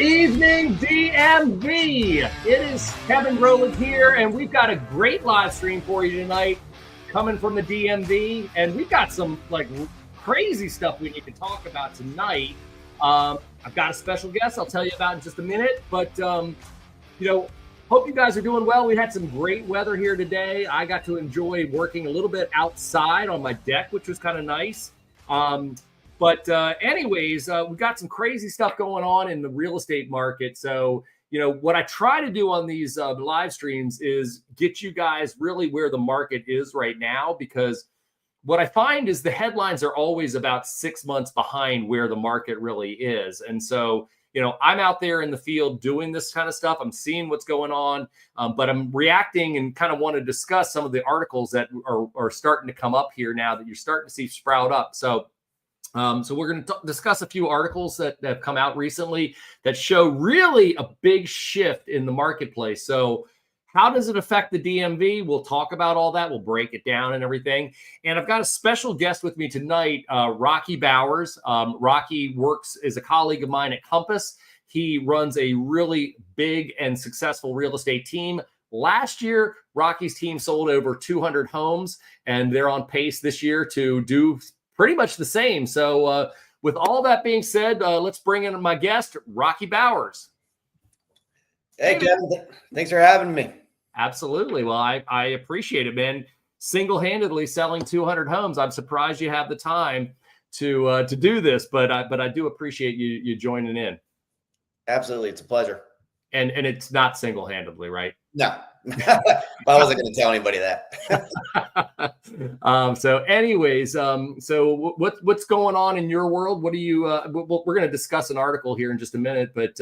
evening, DMV. It is Kevin Grolig here, and we've got a great live stream for you tonight coming from the DMV, and we've got some crazy stuff we need to talk about tonight. I've got a special guest I'll tell you about in just a minute, but hope you guys are doing well. We had some great weather here today. I got to enjoy working a little bit outside on my deck, which was kind of nice. But anyways, we got some crazy stuff going on in the real estate market. So, what I try to do on these live streams is get you guys really where the market is right now, because what I find is the headlines are always about 6 months behind where the market really is. And so, I'm out there in the field doing this kind of stuff. I'm seeing what's going on, but I'm reacting and kind of want to discuss some of the articles that are starting to come up here now that you're starting to see sprout up. So we're going to discuss a few articles that have come out recently that show really a big shift in the marketplace. So how does it affect the DMV? We'll talk about all that. We'll break it down and everything. And I've got a special guest with me tonight, Rocky Bowers. Rocky works as a colleague of mine at Compass. He runs a really big and successful real estate team. Last year, Rocky's team sold over 200 homes, and they're on pace this year to do pretty much the same. So with all that being said, let's bring in my guest, Rocky Bowers. Hey, Kevin. Thanks for having me. Absolutely. Well, I appreciate it, man. Single-handedly selling 200 homes. I'm surprised you have the time to do this, but I do appreciate you joining in. Absolutely. It's a pleasure. And it's not single-handedly, right? No. I wasn't going to tell anybody that. So anyways, so what's going on in your world? What do you, we're going to discuss an article here in just a minute, but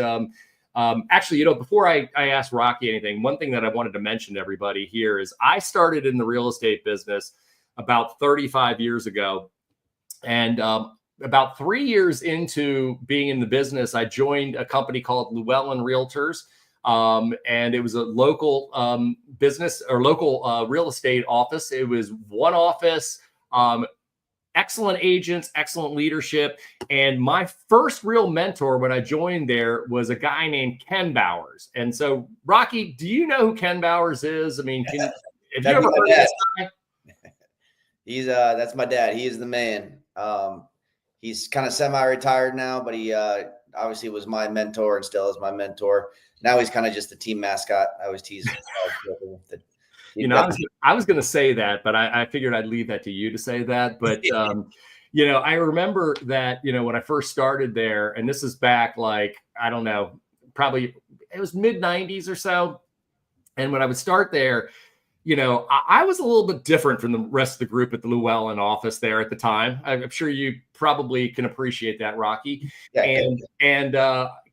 actually, before I ask Rocky anything, one thing that I wanted to mention to everybody here is I started in the real estate business about 35 years ago. And about 3 years into being in the business, I joined a company called Llewellyn Realtors. And it was a local business or local real estate office. It was one office, excellent agents, excellent leadership. And my first real mentor when I joined there was a guy named Ken Bowers. And so, Rocky, do you know who Ken Bowers is? I mean, have you ever heard of this guy? That's my dad. He is the man. He's kind of semi-retired now, but he obviously was my mentor and still is my mentor. Now he's kind of just the team mascot. I always tease. I was going to say that, but I figured I'd leave that to you to say that. But, I remember that, when I first started there, and this is back I don't know, probably it was mid 90s or so. And when I would start there, I was a little bit different from the rest of the group at the Llewellyn office there at the time. I'm sure you probably can appreciate that, Rocky. Yeah, and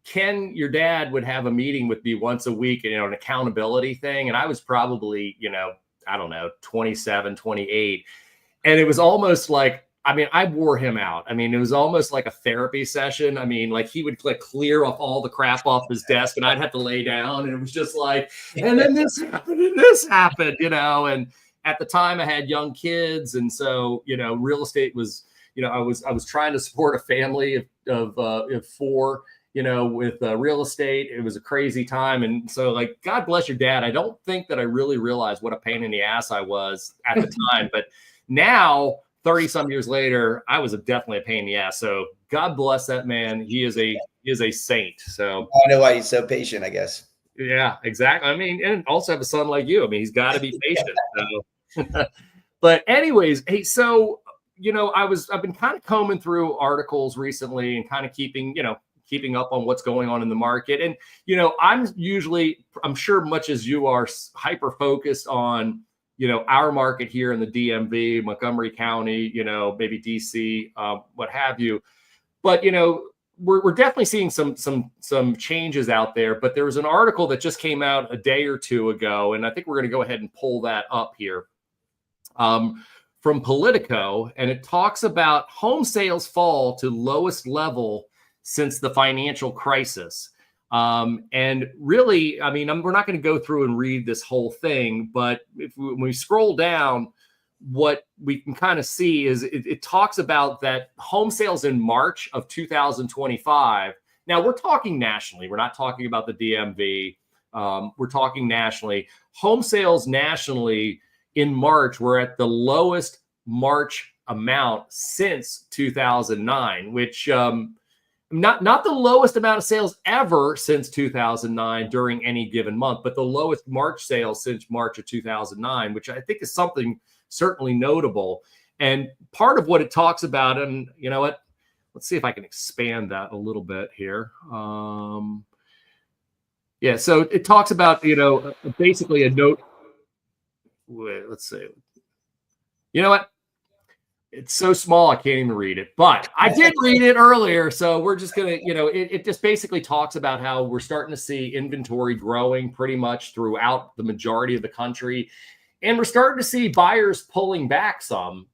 Ken, your dad, would have a meeting with me once a week, an accountability thing. And I was probably, I don't know, 27, 28. And it was almost like, I wore him out. It was almost like a therapy session. He would clear off all the crap off his desk and I'd have to lay down. And it was just and then this happened and this happened, and at the time I had young kids. And so, real estate was, I was trying to support a family of four, with real estate. It was a crazy time. And so God bless your dad. I don't think that I really realized what a pain in the ass I was at the time, but now 30 some years later, I was definitely a pain in the ass. So God bless that man. He is a saint. So I know why he's so patient, I guess. Yeah, exactly. And also have a son like you. He's got to be patient. So. But anyways, hey, so, I've been kind of combing through articles recently and kind of keeping up on what's going on in the market. And, I'm sure much as you are, hyper focused on, our market here in the DMV, Montgomery County, maybe DC, what have you. But, we're definitely seeing some changes out there. But there was an article that just came out a day or two ago, and I think we're going to go ahead and pull that up here from Politico. And it talks about home sales fall to lowest level since the financial crisis. And really, we're not going to go through and read this whole thing, but when we scroll down, what we can kind of see is it talks about that home sales in March of 2025. Now we're talking nationally. We're not talking about the DMV. We're talking nationally. Home sales nationally in March were at the lowest March amount since 2009, which not the lowest amount of sales ever since 2009 during any given month, but the lowest March sales since March of 2009, which I think is something certainly notable. And part of what it talks about, and you know what, let's see if I can expand that a little bit here. Yeah, so it talks about, basically a note. Wait, let's see. You know what? It's so small I can't even read it, but I did read it earlier. So we're just going to, it just basically talks about how we're starting to see inventory growing pretty much throughout the majority of the country. And we're starting to see buyers pulling back some,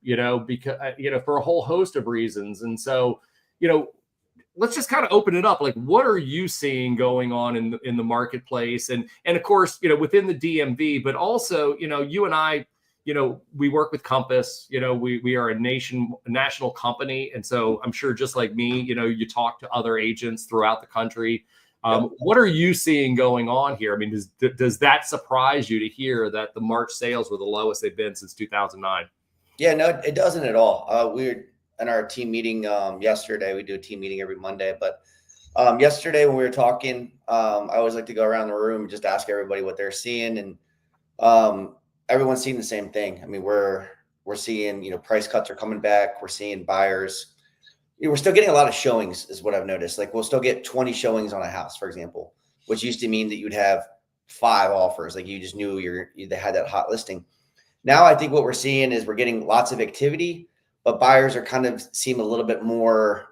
because, for a whole host of reasons. And so, let's just kind of open it up. Like, what are you seeing going on in the marketplace? And of course, within the DMV, but also, you and I, we work with Compass, we are a national company. And so I'm sure just like me, you talk to other agents throughout the country. What are you seeing going on here? I mean, does that surprise you to hear that the March sales were the lowest they've been since 2009? Yeah, no, it doesn't at all. We were in our team meeting yesterday. We do a team meeting every Monday, but yesterday when we were talking, I always like to go around the room and just ask everybody what they're seeing. And everyone's seeing the same thing. I mean, we're seeing, price cuts are coming back. We're seeing buyers. We're still getting a lot of showings is what I've noticed. Like we'll still get 20 showings on a house, for example, which used to mean that you'd have 5 offers. Like you just knew they had that hot listing. Now I think what we're seeing is we're getting lots of activity, but buyers are kind of seem a little bit more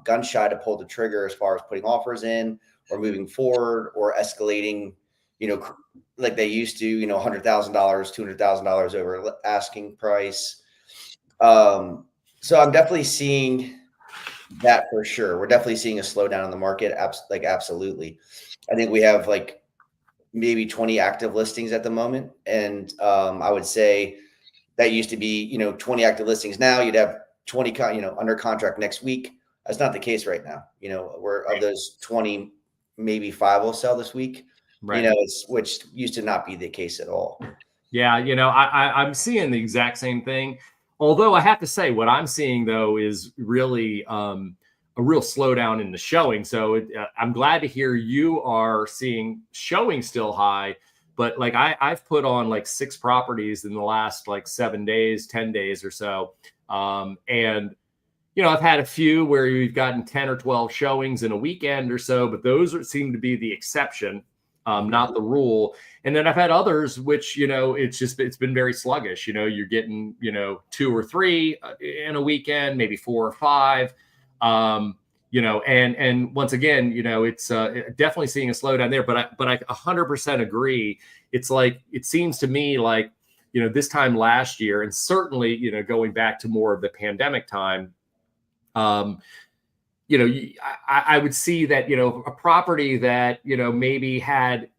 gun shy to pull the trigger as far as putting offers in or moving forward or escalating, like they used to, $100,000, $200,000 over asking price. So I'm definitely seeing that for sure. We're definitely seeing a slowdown in the market. Absolutely. I think we have like maybe 20 active listings at the moment. And I would say that used to be, 20 active listings. Now you'd have 20, under contract next week. That's not the case right now. We're of those 20, maybe 5 will sell this week. Right. Which used to not be the case at all. Yeah. I'm seeing the exact same thing. Although I have to say what I'm seeing though is really a real slowdown in the showing. So I'm glad to hear you are seeing showing still high, but like I've put on like 6 properties in the last like 7 days, 10 days or so. And I've had a few where we've gotten 10 or 12 showings in a weekend or so, but those seem to be the exception. Not the rule. And then I've had others, which, it's been very sluggish. You're getting, 2 or 3 in a weekend, maybe 4 or 5. And once again, it's definitely seeing a slowdown there, but I 100% agree. It's like, it seems to me like, this time last year, and certainly, going back to more of the pandemic time, I would see that, a property that, maybe had,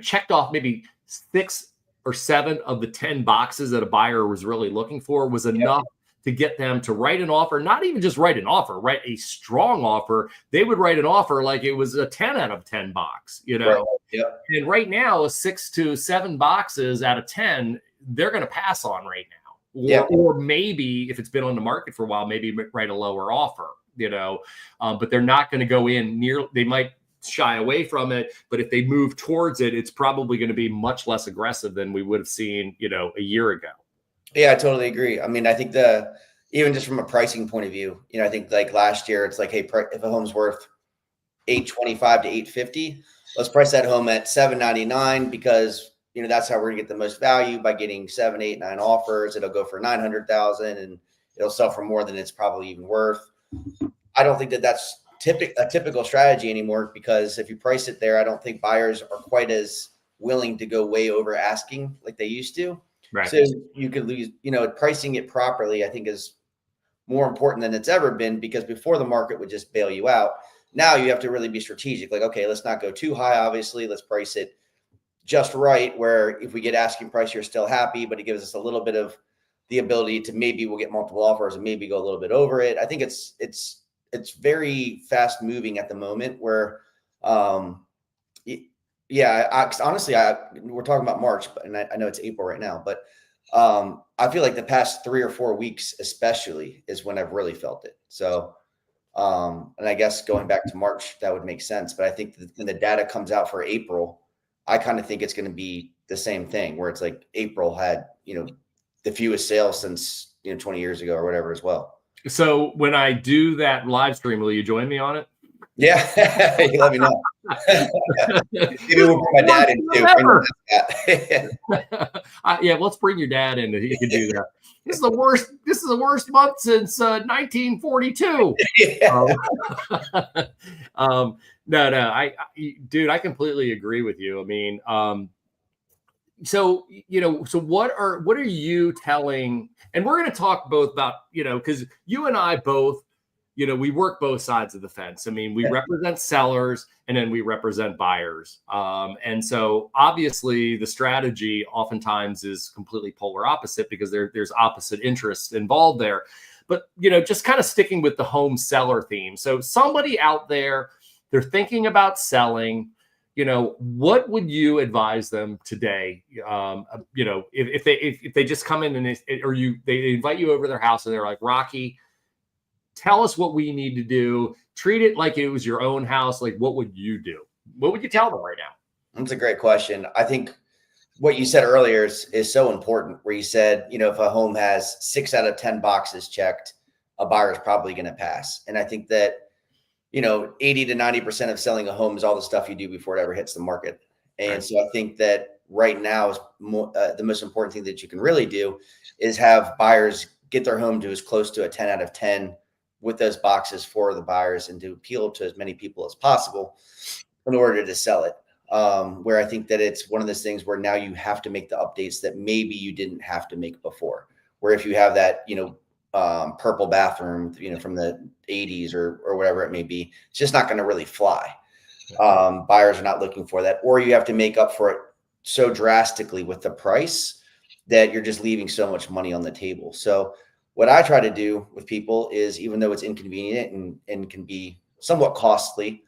checked off maybe 6 or 7 of the 10 boxes that a buyer was really looking for was enough to get them to write an offer, not even just write an offer, write a strong offer. They would write an offer like it was a 10 out of 10 box, Right. Yeah. And right now, 6 to 7 boxes out of 10, they're going to pass on right now. Or maybe if it's been on the market for a while, maybe write a lower offer. But they're not going to go in near, they might shy away from it, but if they move towards it, it's probably going to be much less aggressive than we would have seen, a year ago. Yeah, I totally agree. I mean, I think even just from a pricing point of view, I think like last year, it's like, hey, if a home's worth $825 to $850, let's price that home at $799 because, that's how we're gonna get the most value by getting 7, 8, 9 offers. It'll go for $900,000 and it'll sell for more than it's probably even worth. I don't think that's a typical strategy anymore because if you price it there, I don't think buyers are quite as willing to go way over asking like they used to. Right. So you could lose, pricing it properly, I think is more important than it's ever been because before the market would just bail you out. Now you have to really be strategic. Like, okay, let's not go too high. Obviously, let's price it just right. Where if we get asking price, you're still happy, but it gives us a little bit of the ability to maybe we'll get multiple offers and maybe go a little bit over it. I think it's it's very fast moving at the moment where, yeah, 'cause honestly, we're talking about March, but, and I know it's April right now, but I feel like the past 3 or 4 weeks, especially, is when I've really felt it. So, and I guess going back to March, that would make sense. But I think that when the data comes out for April, I kind of think it's going to be the same thing, where it's like April had, the fewest sales since, 20 years ago or whatever as well. So when I do that live stream, will you join me on it? Yeah, you let me know. Maybe we'll bring my dad in too. Yeah, let's bring your dad in. He can do that. This is the worst. This is the worst month since 1942. Yeah. No, dude, I completely agree with you. I mean, so what are you telling? And we're going to talk both about, because you and I both, we work both sides of the fence. I mean, we represent sellers and then we represent buyers. And so obviously the strategy oftentimes is completely polar opposite because there's opposite interests involved there. But, just kind of sticking with the home seller theme. So somebody out there, they're thinking about selling, what would you advise them today? If they just come in and they invite you over to their house and they're like, Rocky, tell us what we need to do. Treat it like it was your own house. Like, what would you do? What would you tell them right now? That's a great question. I think what you said earlier is so important, where you said, if a home has 6 out of 10 boxes checked, a buyer is probably going to pass. And I think that, 80 to 90% of selling a home is all the stuff you do before it ever hits the market. And so I think that right now is the most important thing that you can really do is have buyers get their home to as close to a 10 out of 10 with those boxes for the buyers and to appeal to as many people as possible in order to sell it. Where I think that it's one of those things where now you have to make the updates that maybe you didn't have to make before. Where if you have that, purple bathroom, from the 80s or whatever it may be, it's just not going to really fly. Buyers are not looking for that, or you have to make up for it so drastically with the price that you're just leaving so much money on the table. So what I try to do with people is, even though it's inconvenient and can be somewhat costly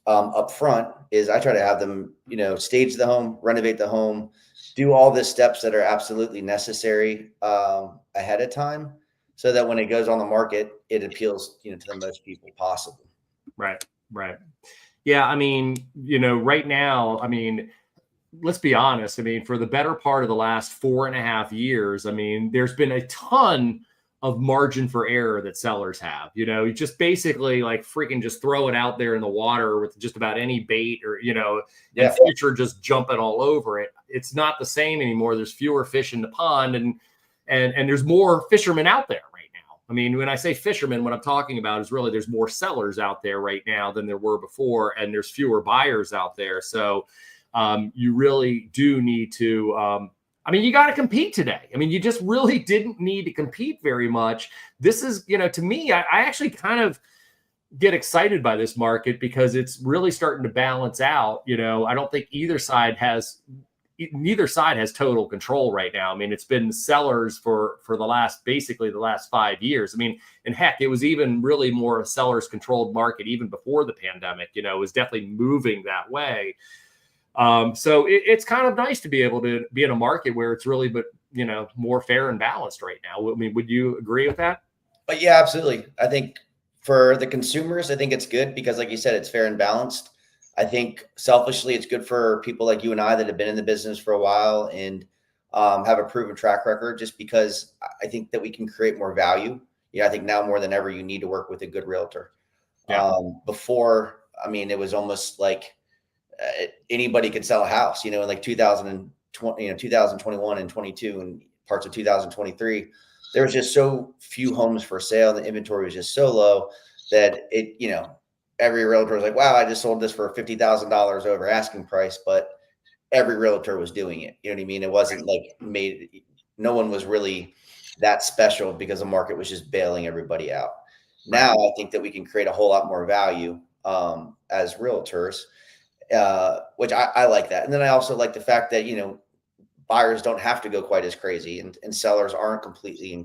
up front, is I try to have them, stage the home, renovate the home, do all the steps that are absolutely necessary ahead of time, so that when it goes on the market, it appeals, to the most people possible. Right. Yeah. I mean, right now, I mean, let's be honest. I mean, for the better part of the last 4.5 years, I mean, there's been a ton of margin for error that sellers have. You just basically like freaking just throw it out there in the water with just about any bait or, and fish are just jumping all over it. It's not the same anymore. There's fewer fish in the pond and there's more fishermen out there right now. I mean, when I say fishermen, what I'm talking about is really there's more sellers out there right now than there were before, and there's fewer buyers out there. So you really do need to, you got to compete today. I mean, you just really didn't need to compete very much. This is, to me, I actually kind of get excited by this market because it's really starting to balance out. I don't think neither side has total control right now. I mean, it's been sellers for basically the last 5 years. I mean, and heck, it was even really more a sellers controlled market even before the pandemic. It was definitely moving that way. So it's kind of nice to be able to be in a market where it's really, more fair and balanced right now. I mean, would you agree with that? But yeah, absolutely. I think for the consumers, I think it's good because, like you said, it's fair and balanced. I think selfishly, it's good for people like you and I that have been in the business for a while and have a proven track record, just because I think that we can create more value. I think now more than ever, you need to work with a good realtor. Yeah. Before, I mean, it was almost like anybody could sell a house, in like 2020, 2021 and 22 and parts of 2023, there was just so few homes for sale. The inventory was just so low that every realtor was like, wow, I just sold this for $50,000 over asking price, but every realtor was doing it. You know what I mean? It wasn't like no one was really that special because the market was just bailing everybody out. Now I think that we can create a whole lot more value as realtors, which I like that. And then I also like the fact that, buyers don't have to go quite as crazy and sellers aren't completely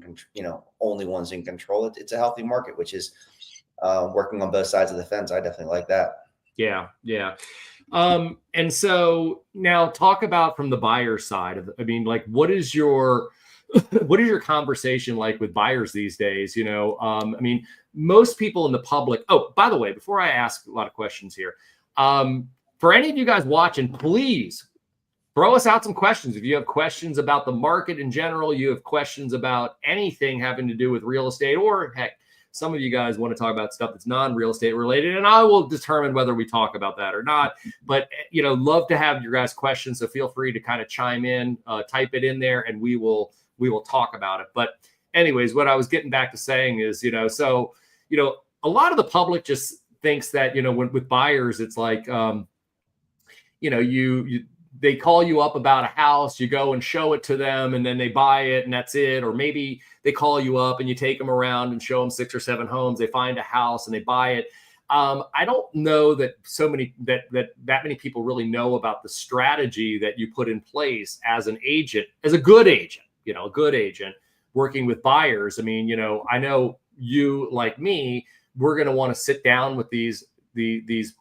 only ones in control. It's a healthy market, which is working on both sides of the fence. I definitely like that. Yeah. Yeah. And so now talk about from the buyer side of, I mean, like, what is your, what is your conversation like with buyers these days? I mean, most people in the public, oh, by the way, before I ask a lot of questions here, for any of you guys watching, please throw us out some questions. If you have questions about the market in general, you have questions about anything having to do with real estate, or heck, some of you guys want to talk about stuff that's non-real estate related, and I will determine whether we talk about that or not. But, love to have your guys' questions. So feel free to kind of chime in, type it in there, and we will talk about it. But anyways, what I was getting back to saying is, a lot of the public just thinks that, with buyers, it's like, they call you up about a house, you go and show it to them, and then they buy it, and that's it. Or maybe they call you up and you take them around and show them 6 or 7 homes. They find a house and they buy it. I don't know that that many people really know about the strategy that you put in place as an agent, as a good agent, a good agent working with buyers. I mean, I know you, like me, we're going to want to sit down with these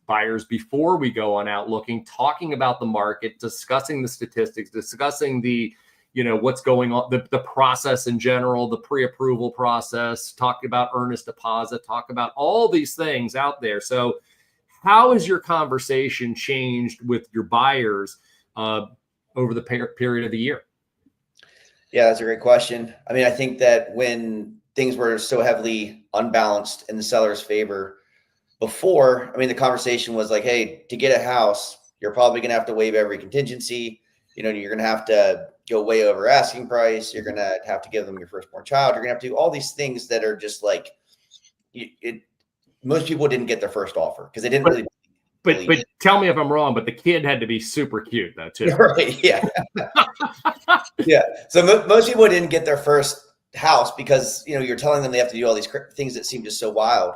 buyers before we go on out looking, talking about the market, discussing the statistics, discussing the, what's going on, the process in general, the pre-approval process, talking about earnest deposit, talk about all these things out there. So how has your conversation changed with your buyers over the period of the year? Yeah, that's a great question. I mean, I think that when things were so heavily unbalanced in the seller's favor before, I mean, the conversation was like, hey, to get a house, you're probably going to have to waive every contingency. You're going to have to go way over asking price. You're going to have to give them your firstborn child. You're going to have to do all these things that are just like, most people didn't get their first offer because they didn't really. But tell me if I'm wrong, but the kid had to be super cute though too. Right. Yeah. Yeah. So most people didn't get their first house because, you're telling them they have to do all these things that seem just so wild.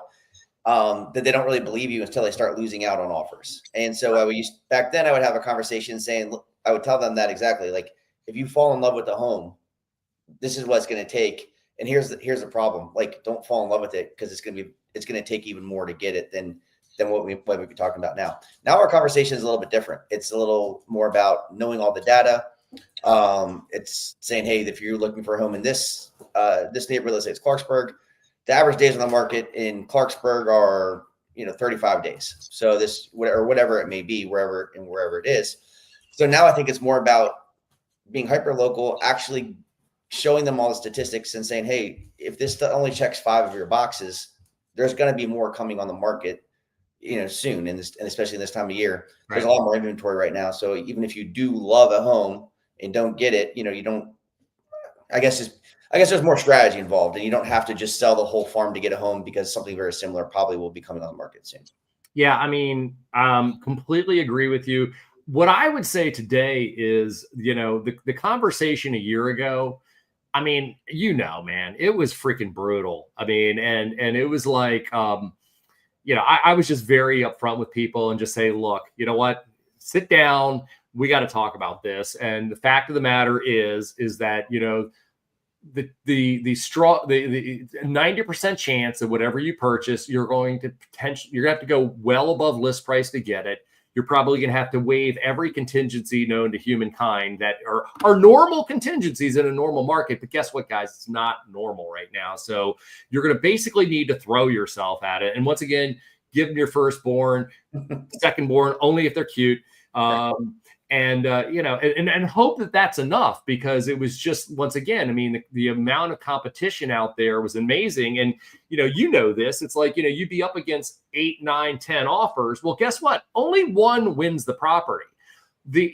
That they don't really believe you until they start losing out on offers. And so back then I would have a conversation saying, look, I would tell them that exactly. Like, if you fall in love with the home, this is what it's going to take. And here's the problem. Like, don't fall in love with it because it's going to take even more to get it than what we'd be talking about now. Now our conversation is a little bit different. It's a little more about knowing all the data. It's saying, hey, if you're looking for a home in this neighborhood, let's say it's Clarksburg, the average days on the market in Clarksburg are, 35 days. So whatever it may be, wherever it is. So now I think it's more about being hyper local, actually showing them all the statistics and saying, hey, if this only checks 5 of your boxes, there's going to be more coming on the market, soon, and especially in this time of year. Right. There's a lot more inventory right now. So even if you do love a home and don't get it, you don't, I guess there's more strategy involved, and you don't have to just sell the whole farm to get a home because something very similar probably will be coming on the market soon. Yeah, I mean, completely agree with you. What I would say today is, the conversation a year ago, I mean, man, it was freaking brutal. I mean, and it was like, I was just very upfront with people and just say, look, you know what, sit down. We got to talk about this. And the fact of the matter is that, the 90% chance that whatever you purchase, you're going to have to go well above list price to get it. You're probably going to have to waive every contingency known to humankind that are normal contingencies in a normal market. But guess what, guys? It's not normal right now. So you're going to basically need to throw yourself at it. And once again, give them your firstborn, secondborn, only if they're cute. And hope that that's enough, because it was just, once again, I mean, the amount of competition out there was amazing. And, this, it's like, you'd be up against 8, 9, 10 offers. Well, guess what? Only one wins the property.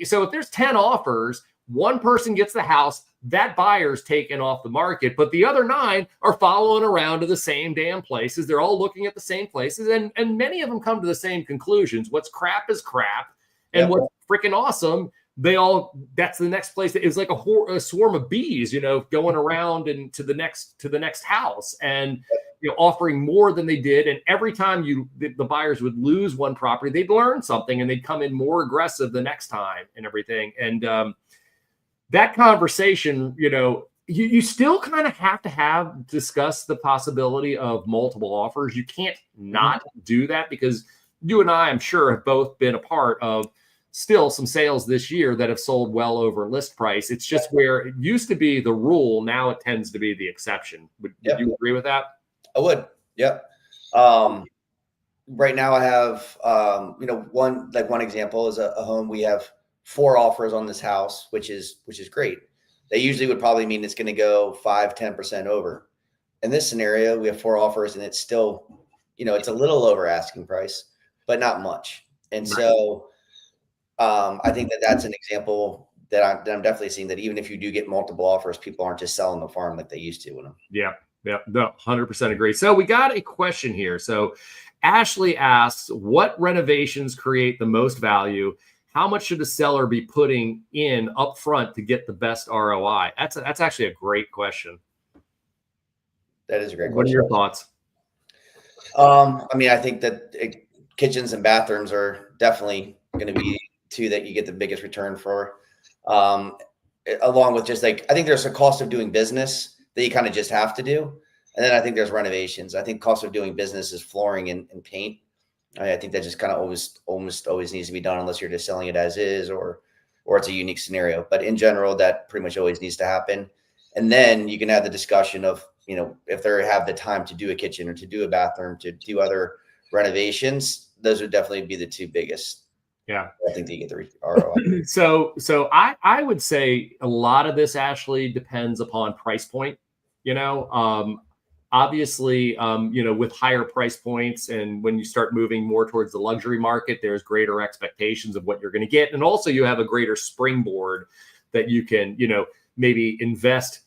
So if there's 10 offers, one person gets the house, that buyer's taken off the market, but the other 9 are following around to the same damn places. They're all looking at the same places. And many of them come to the same conclusions. What's crap is crap. And what's freaking awesome, that's the next place. It was like a swarm of bees, going around and to the next house, and offering more than they did. And every time the buyers would lose one property, they'd learn something and they'd come in more aggressive the next time and everything. And that conversation, you still kind of have to discuss the possibility of multiple offers. You can't not do that, because you and I, I'm sure, have both been a part of still some sales this year that have sold well over list price. It's just where it used to be the rule, now it tends to be the exception. Would you agree with that? I would. Yep. Right now I have, one example is a home. We have 4 offers on this house, which is great. They usually would probably mean it's going to go 5-10% over. In this scenario, we have 4 offers and it's still, it's a little over asking price, but not much. And so I think that's an example that I'm definitely seeing, that even if you do get multiple offers, people aren't just selling the farm like they used to. Yeah. No, 100% agree. So we got a question here. So Ashley asks, what renovations create the most value? How much should a seller be putting in upfront to get the best ROI? That's actually a great question. That is a great question. What are your thoughts? I think that kitchens and bathrooms are definitely going to be 2 that you get the biggest return for. Along with just I think there's a cost of doing business that you kind of just have to do. And then I think there's renovations. I think cost of doing business is flooring and paint. I think that just kind of almost always needs to be done, unless you're just selling it as is, or it's a unique scenario. But in general, that pretty much always needs to happen. And then you can have the discussion of, if they have the time to do a kitchen or to do a bathroom, to do other renovations, those would definitely be the 2 biggest. Yeah. I think they get the ROI. So I would say a lot of this, Ashley, depends upon price point. Obviously, with higher price points, and when you start moving more towards the luxury market, there's greater expectations of what you're going to get. And also you have a greater springboard that you can, maybe invest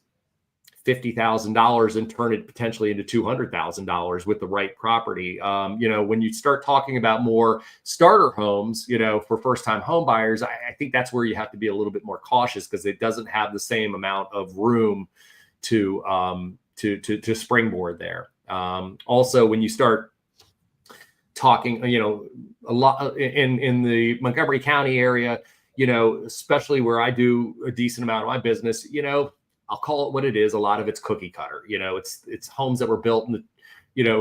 $50,000 and turn it potentially into $200,000 with the right property. When you start talking about more starter homes, for first-time home buyers, I think that's where you have to be a little bit more cautious, because it doesn't have the same amount of room to springboard there. Also, when you start talking, a lot in the Montgomery County area, especially where I do a decent amount of my business, I'll call it what it is. A lot of it's cookie cutter. It's homes that were built in the,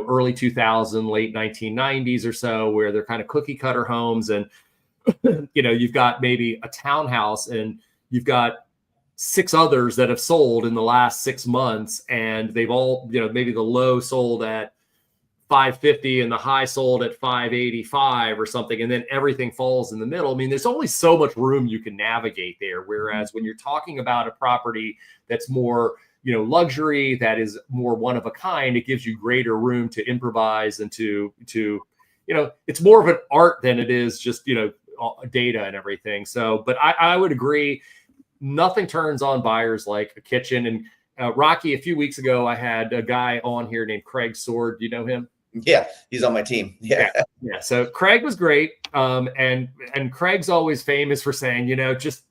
early 2000s, late 1990s or so, where they're kind of cookie cutter homes. And, you've got maybe a townhouse and you've got 6 others that have sold in the last 6 months, and they've all, maybe the low sold at 550 and the high sold at 585 or something, and then everything falls in the middle. I mean, there's only so much room you can navigate there. Whereas when you're talking about a property that's more, luxury, that is more one of a kind, it gives you greater room to improvise and to it's more of an art than it is just, data and everything. So, but I would agree, nothing turns on buyers like a kitchen. And Rocky, a few weeks ago, I had a guy on here named Craig Sword. Do you know him? Yeah, he's on my team. Yeah. So Craig was great. And Craig's always famous for saying, just,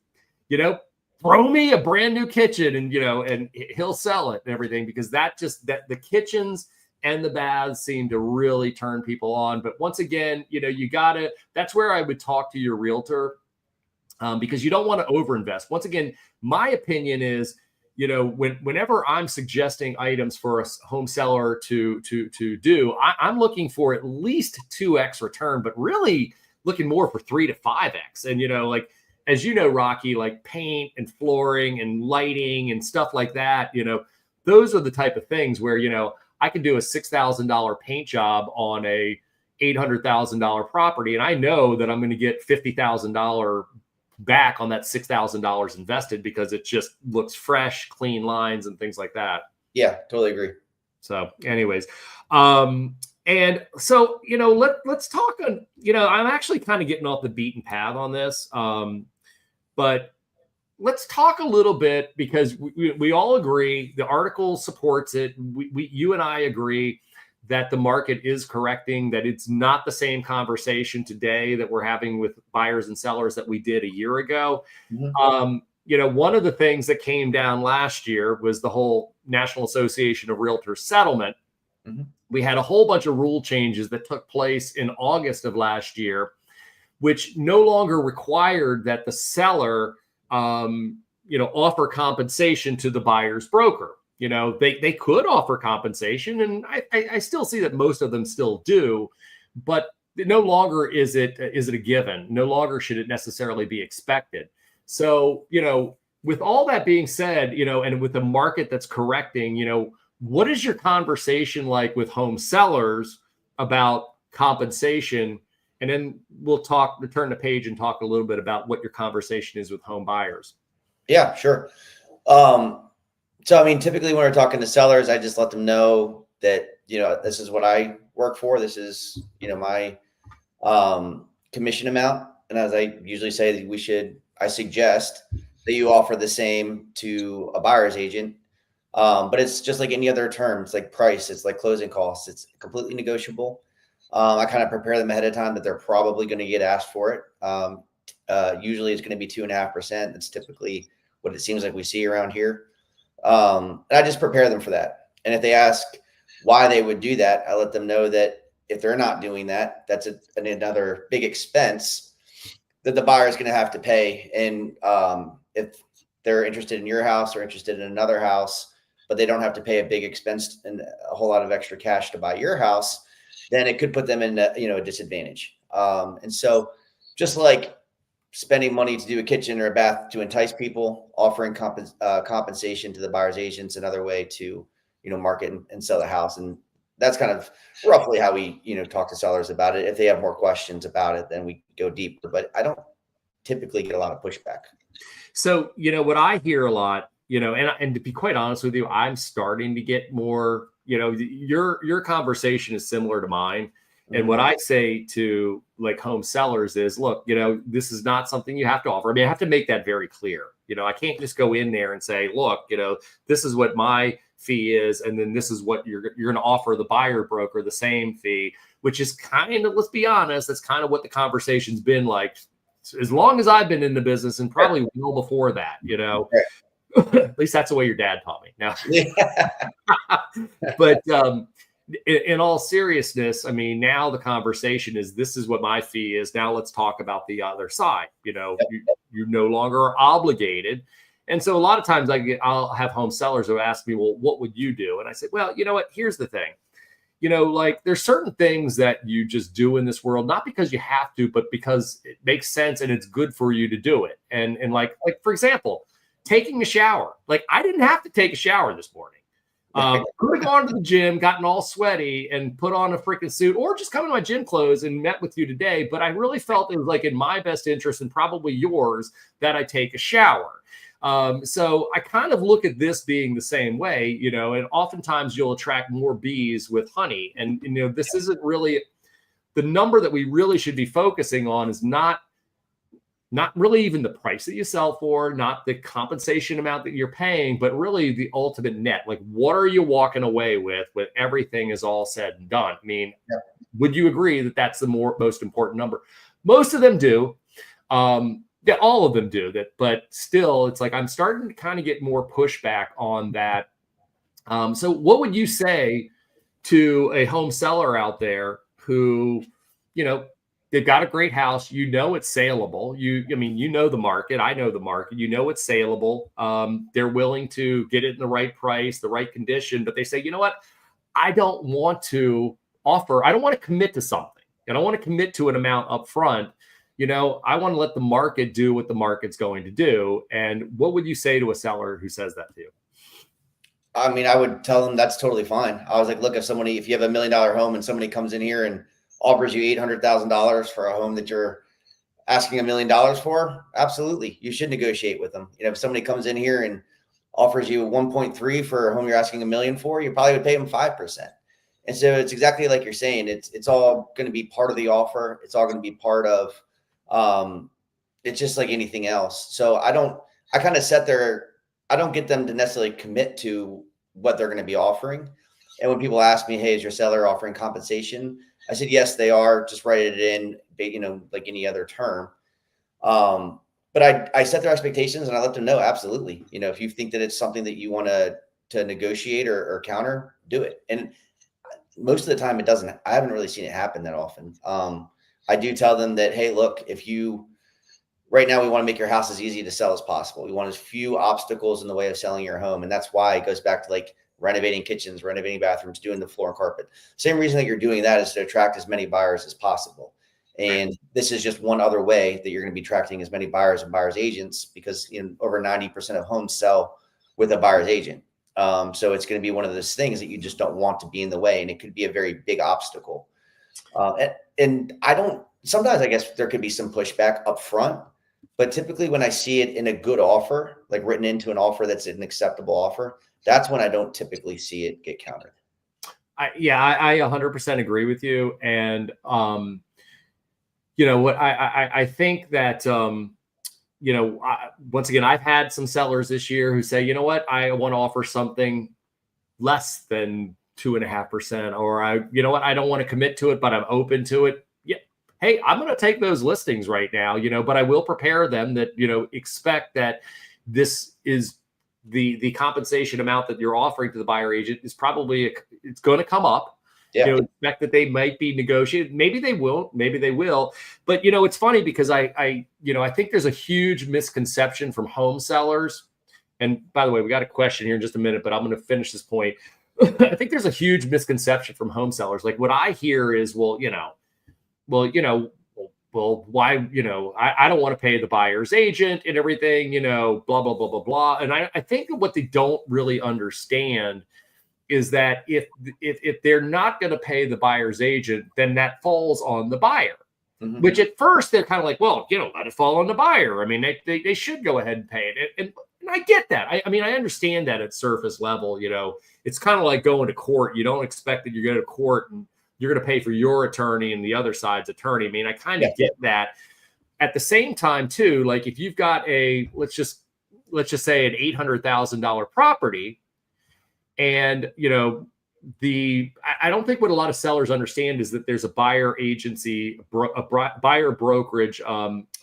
throw me a brand new kitchen and, and he'll sell it and everything, because that the kitchens and the baths seem to really turn people on. But once again, that's where I would talk to your realtor, because you don't want to overinvest. Once again, my opinion is, whenever I'm suggesting items for a home seller to do, I'm looking for at least 2x return, but really looking more for 3 to 5x. And, as you know, Rocky, like paint and flooring and lighting and stuff like that, those are the type of things where, I can do a $6,000 paint job on a $800,000 property, and I know that I'm going to get $50,000 back on that $6,000 invested, because it just looks fresh, clean lines and things like that. Yeah, totally agree. So anyways, and so, let's talk on, I'm actually kind of getting off the beaten path on this. But let's talk a little bit, because we all agree, the article supports it. You and I agree that the market is correcting, that it's not the same conversation today that we're having with buyers and sellers that we did a year ago. Mm-hmm. One of the things that came down last year was the whole National Association of Realtors settlement. Mm-hmm. We had a whole bunch of rule changes that took place in August of last year, which no longer required that the seller, offer compensation to the buyer's broker. They could offer compensation, and I still see that most of them still do, but no longer is it a given. No longer should it necessarily be expected. So, with all that being said, and with the market that's correcting, what is your conversation like with home sellers about compensation? And then we'll turn the page and talk a little bit about what your conversation is with home buyers. Yeah, sure. So, I mean, typically when we're talking to sellers, I just let them know that, this is what I work for. This is, my commission amount. And as I usually say, I suggest that you offer the same to a buyer's agent. But it's just like any other term. It's like price. It's like closing costs. It's completely negotiable. I kind of prepare them ahead of time that they're probably going to get asked for it. Usually it's going to be 2.5%. That's typically what it seems like we see around here. And I just prepare them for that. And if they ask why they would do that, I let them know that if they're not doing that, that's another big expense that the buyer is going to have to pay. And if they're interested in your house or interested in another house, but they don't have to pay a big expense and a whole lot of extra cash to buy your house, then it could put them in a disadvantage. And so just like spending money to do a kitchen or a bath to entice people, offering compensation to the buyer's agents, another way to, market and sell the house. And that's kind of roughly how we, talk to sellers about it. If they have more questions about it, then we go deeper, but I don't typically get a lot of pushback. So, what I hear a lot, and to be quite honest with you, I'm starting to get more, your conversation is similar to mine. And what I say to like home sellers is, look, this is not something you have to offer. I mean, I have to make that very clear. I can't just go in there and say, look, this is what my fee is, and then this is what you're going to offer the buyer broker the same fee, which is kind of, let's be honest, that's kind of what the conversation's been like as long as I've been in the business, and probably well before that. At least that's the way your dad taught me. Now, but in all seriousness, I mean, now the conversation is, this is what my fee is. Now let's talk about the other side. You no longer are obligated. And so a lot of times I'll have home sellers who ask me, well, what would you do? And I say, well, you know what, here's the thing. Like there's certain things that you just do in this world, not because you have to, but because it makes sense and it's good for you to do it. And like for example, taking a shower. Like I didn't have to take a shower this morning. Could have gone to the gym, gotten all sweaty and put on a freaking suit, or just come in my gym clothes and met with you today. But I really felt it was like in my best interest, and probably yours, that I take a shower. So I kind of look at this being the same way, and oftentimes you'll attract more bees with honey. And, this isn't really the number that we really should be focusing on is not really even the price that you sell for, not the compensation amount that you're paying, but really the ultimate net. Like, what are you walking away with when everything is all said and done? I mean, Would you agree that that's the most important number? Most of them do. Yeah, all of them do that, but still, it's like I'm starting to kind of get more pushback on that. So what would you say to a home seller out there who, they've got a great house, it's saleable. You know the market. I know the market. It's saleable. They're willing to get it in the right price, the right condition, but they say, you know what? I don't want to commit to something. I don't want to commit to an amount up front. I want to let the market do what the market's going to do. And what would you say to a seller who says that to you? I mean, I would tell them that's totally fine. I was like, look, if you have $1 million home and somebody comes in here and offers you $800,000 for a home that you're asking $1 million for, absolutely, you should negotiate with them. If somebody comes in here and offers you 1.3 for a home you're asking $1 million for, you probably would pay them 5%. And so it's exactly like you're saying. It's all going to be part of the offer. It's all going to be part of. It's just like anything else. So I don't get them to necessarily commit to what they're going to be offering. And when people ask me, hey, is your seller offering compensation? I said, yes, they are. Just write it in, like any other term. But I set their expectations and I let them know, absolutely. If you think that it's something that you want to negotiate or counter, do it. And most of the time it doesn't. I haven't really seen it happen that often. I do tell them that, hey, look, if you right now we want to make your house as easy to sell as possible. We want as few obstacles in the way of selling your home. And that's why it goes back to like renovating kitchens, renovating bathrooms, doing the floor and carpet. Same reason that you're doing that is to attract as many buyers as possible. And this is just one other way that you're going to be attracting as many buyers and buyers agents, because over 90% of homes sell with a buyer's agent. So it's going to be one of those things that you just don't want to be in the way. And it could be a very big obstacle. And sometimes I guess there could be some pushback up front, but typically when I see it in a good offer, like written into an offer that's an acceptable offer, that's when I don't typically see it get countered. I 100% agree with you. And, what I think that, once again, I've had some sellers this year who say, you know what, I want to offer something less than 2.5%, or I don't want to commit to it, but I'm open to it. Yeah. Hey, I'm going to take those listings right now, but I will prepare them that, expect that this is the compensation amount that you're offering to the buyer agent is probably, it's going to come up. Yeah. Expect that they might be negotiated. Maybe they won't, maybe they will. But, it's funny because I think there's a huge misconception from home sellers. And by the way, we got a question here in just a minute, but I'm going to finish this point. I think there's a huge misconception from home sellers. Like what I hear is, well, why, I don't want to pay the buyer's agent and everything, blah, blah, blah, blah, blah. And I think that what they don't really understand is that if they're not going to pay the buyer's agent, then that falls on the buyer, which at first they're kind of like, well, let it fall on the buyer. I mean, they should go ahead and pay it. And I get that. I mean, I understand that at surface level, it's kind of like going to court. You don't expect that you're going to court and you're going to pay for your attorney and the other side's attorney. I mean, I kind of get that. At the same time too, like if you've got let's just say an $800,000 property, and, I don't think what a lot of sellers understand is that there's a buyer agency, buyer brokerage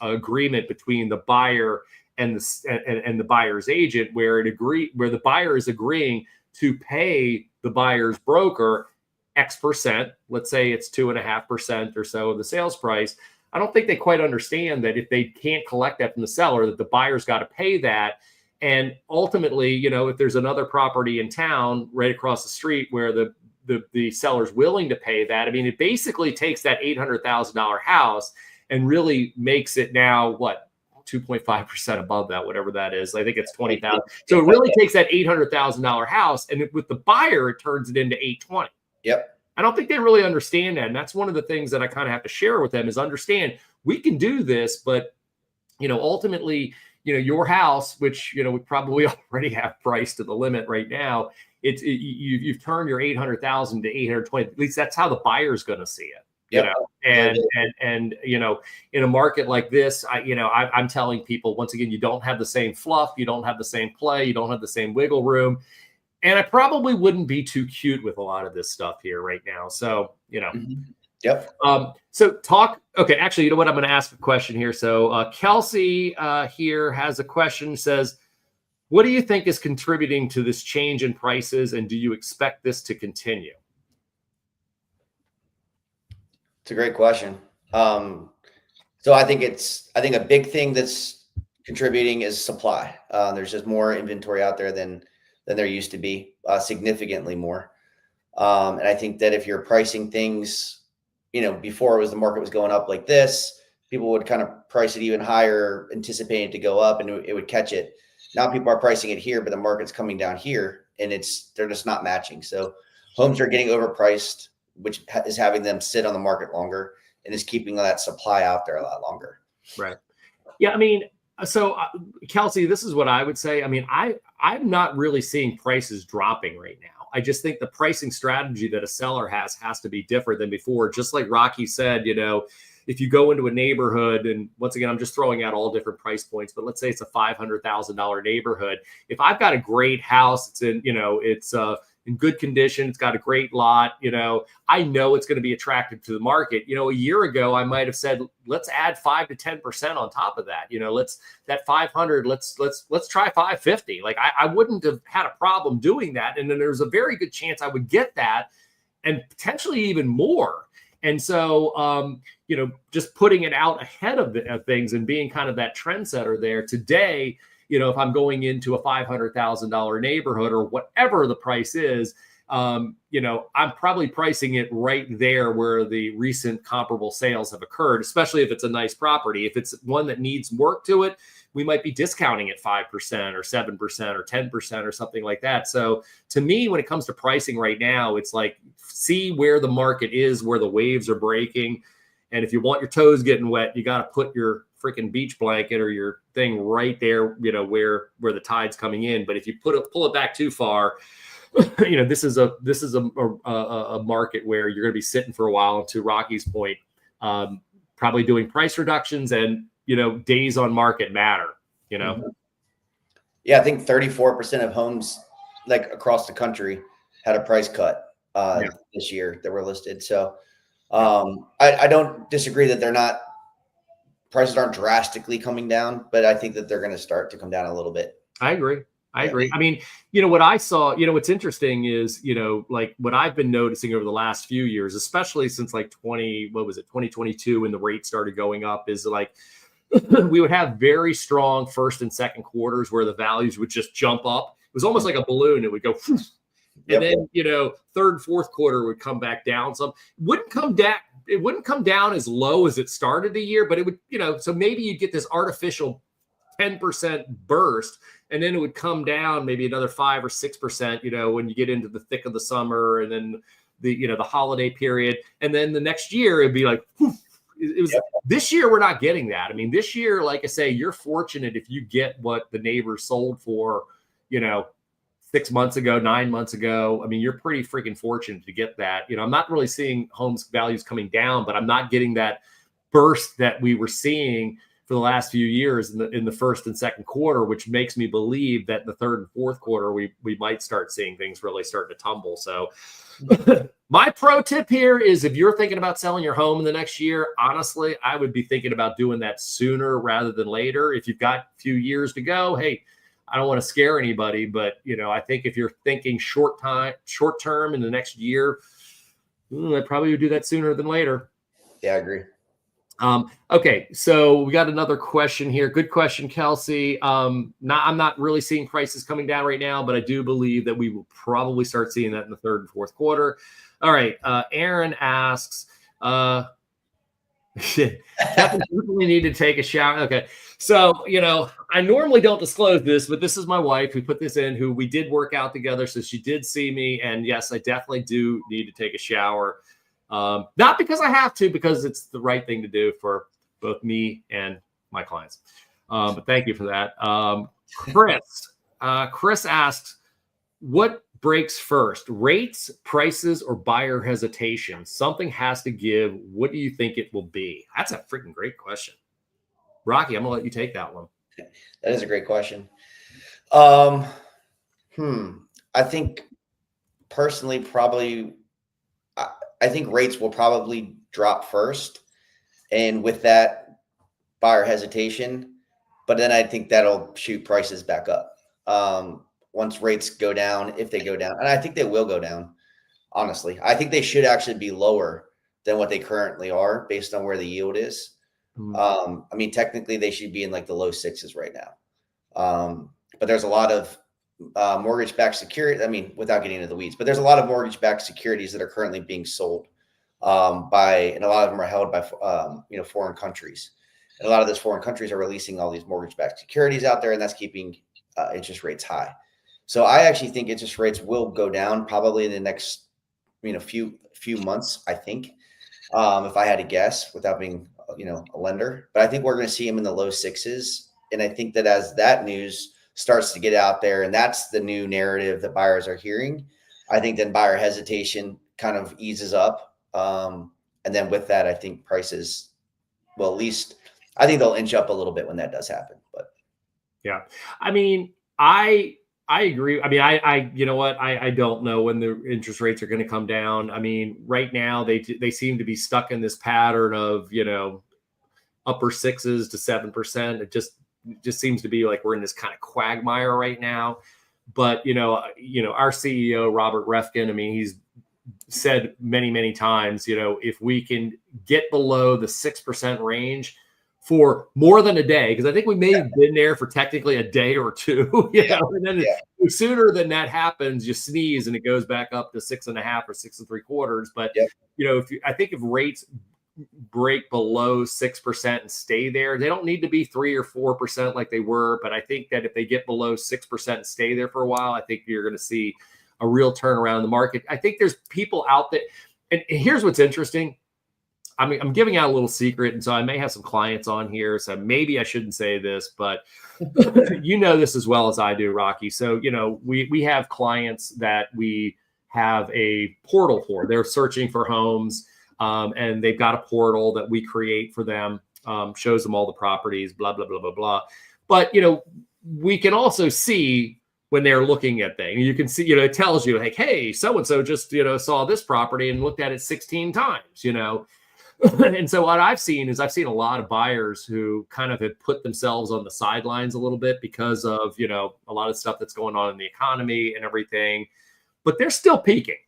agreement between the buyer and the buyer's agent, where the buyer is agreeing to pay the buyer's broker X%. Let's say it's 2.5% or so of the sales price. I don't think they quite understand that if they can't collect that from the seller, that the buyer's got to pay that. And ultimately, if there's another property in town right across the street where the seller's willing to pay that, I mean, it basically takes that $800,000 house and really makes it now 2.5% above that, whatever that is. I think it's 20,000. So it really takes that $800,000 house, and with the buyer, it turns it into 820. Yep. I don't think they really understand that, and that's one of the things that I kind of have to share with them is understand we can do this, but ultimately, your house, which, we probably already have priced to the limit right now, you've turned your 800,000 to 820. At least that's how the buyer's going to see it, and in a market like this, I'm telling people, once again, you don't have the same fluff, you don't have the same play, you don't have the same wiggle room. And I probably wouldn't be too cute with a lot of this stuff here right now. So, Yep. Okay. Actually, you know what? I'm going to ask a question here. So Kelsey here has a question, says, what do you think is contributing to this change in prices? And do you expect this to continue? It's a great question. So I think a big thing that's contributing is supply. There's just more inventory out there than there used to be, significantly more. And I think that if you're pricing things, before the market was going up like this, people would kind of price it even higher, anticipating to go up, and it would catch it. Now people are pricing it here, but the market's coming down here, and they're just not matching. So homes are getting overpriced, which is having them sit on the market longer and is keeping that supply out there a lot longer. Right. Yeah. I mean, so Kelsey, this is what I would say. I mean, I'm not really seeing prices dropping right now. I just think the pricing strategy that a seller has to be different than before. Just like Rocky said, if you go into a neighborhood, and once again, I'm just throwing out all different price points, but let's say it's a $500,000 neighborhood. If I've got a great house, it's in, it's in good condition, it's got a great lot, I know it's going to be attractive to the market. A year ago, I might have said, let's add 5 to 10% on top of that. That 500, let's try 550. Like I wouldn't have had a problem doing that. And then there's a very good chance I would get that and potentially even more. And so, just putting it out ahead of things and being kind of that trendsetter there today, if I'm going into a $500,000 neighborhood or whatever the price is, I'm probably pricing it right there where the recent comparable sales have occurred, especially if it's a nice property. If it's one that needs work to it, we might be discounting it 5% or 7% or 10% or something like that. So to me, when it comes to pricing right now, it's like, see where the market is, where the waves are breaking. And if you want your toes getting wet, you got to put your freaking beach blanket or your thing right there, where the tide's coming in. But if you pull it back too far, this is a market where you're going to be sitting for a while. And to Rocky's point, probably doing price reductions and, days on market matter, Mm-hmm. Yeah, I think 34% of homes like across the country had a price cut this year that were listed. So I don't disagree that prices aren't drastically coming down, but I think that they're going to start to come down a little bit. I agree. I mean, what I saw, what's interesting is, like what I've been noticing over the last few years, especially since like 2022, when the rate started going up, is like we would have very strong first and second quarters where the values would just jump up. It was almost like a balloon. It would go, and then, third, fourth quarter would come back down. Some wouldn't come down as low as it started the year, but it would, so maybe you'd get this artificial 10% burst, and then it would come down maybe another 5 or 6%, when you get into the thick of the summer and then the holiday period. And then the next year it'd be like, it was this year. We're not getting that. I mean, this year, like I say, you're fortunate if you get what the neighbors sold for, 6 months ago, 9 months ago. I mean, you're pretty freaking fortunate to get that. I'm not really seeing homes values coming down, but I'm not getting that burst that we were seeing for the last few years in the first and second quarter, which makes me believe that in the third and fourth quarter, we might start seeing things really starting to tumble. So my pro tip here is, if you're thinking about selling your home in the next year, honestly, I would be thinking about doing that sooner rather than later. If you've got a few years to go, hey, I don't want to scare anybody, but I think if you're thinking short term in the next year, I probably would do that sooner than later. Yeah, I agree. Okay, so we got another question here. Good question, Kelsey. I'm not really seeing prices coming down right now, but I do believe that we will probably start seeing that in the third and fourth quarter. All right. Aaron asks, Kevin definitely need to take a shower. Okay. So, I normally don't disclose this, but this is my wife who put this in, who we did work out together. So she did see me, and yes, I definitely do need to take a shower. Not because I have to, because it's the right thing to do for both me and my clients. But thank you for that. Chris asks, what breaks first, rates, prices, or buyer hesitation? Something has to give. What do you think it will be? That's a freaking great question. Rocky, I'm gonna let you take that one. That is a great question. I think personally, probably, I think rates will probably drop first, and with that, buyer hesitation. But then I think that'll shoot prices back up once rates go down, if they go down, and I think they will go down. Honestly, I think they should actually be lower than what they currently are, based on where the yield is. I mean, technically, they should be in like the low sixes right now. But there's a lot of mortgage-backed security. I mean, without getting into the weeds, but there's a lot of mortgage-backed securities that are currently being sold and a lot of them are held by foreign countries. And a lot of those foreign countries are releasing all these mortgage-backed securities out there, and that's keeping interest rates high. So I actually think interest rates will go down probably in the next few months. I think, if I had to guess, without being a lender, but I think we're going to see them in the low sixes. And I think that as that news starts to get out there, and that's the new narrative that buyers are hearing, I think then buyer hesitation kind of eases up. And then with that, I think prices will, at least, I think they'll inch up a little bit when that does happen. But yeah, I mean, I agree. I mean, I don't know when the interest rates are going to come down. I mean, right now they seem to be stuck in this pattern of, upper 6s to 7%. It just seems to be like we're in this kind of quagmire right now. But, our CEO, Robert Refkin, I mean, he's said many, many times, if we can get below the 6% range for more than a day, because I think we may have been there for technically a day or two, and then sooner than that happens, you sneeze and it goes back up to 6.5 or 6.75. But I think if rates break below 6% and stay there, they don't need to be 3 or 4% like they were. But I think that if they get below 6% and stay there for a while, I think you're going to see a real turnaround in the market. I think there's people out there, and here's what's interesting. I mean, I'm giving out a little secret, and so I may have some clients on here, so maybe I shouldn't say this, but you know this as well as I do, Rocky. So, we have clients that we have a portal for. They're searching for homes, and they've got a portal that we create for them, shows them all the properties, blah, blah, blah, blah, blah. But, we can also see when they're looking at things. You can see, it tells you, like, hey, so-and-so just, saw this property and looked at it 16 times, And so what I've seen is a lot of buyers who kind of have put themselves on the sidelines a little bit because of, a lot of stuff that's going on in the economy and everything, but they're still peaking,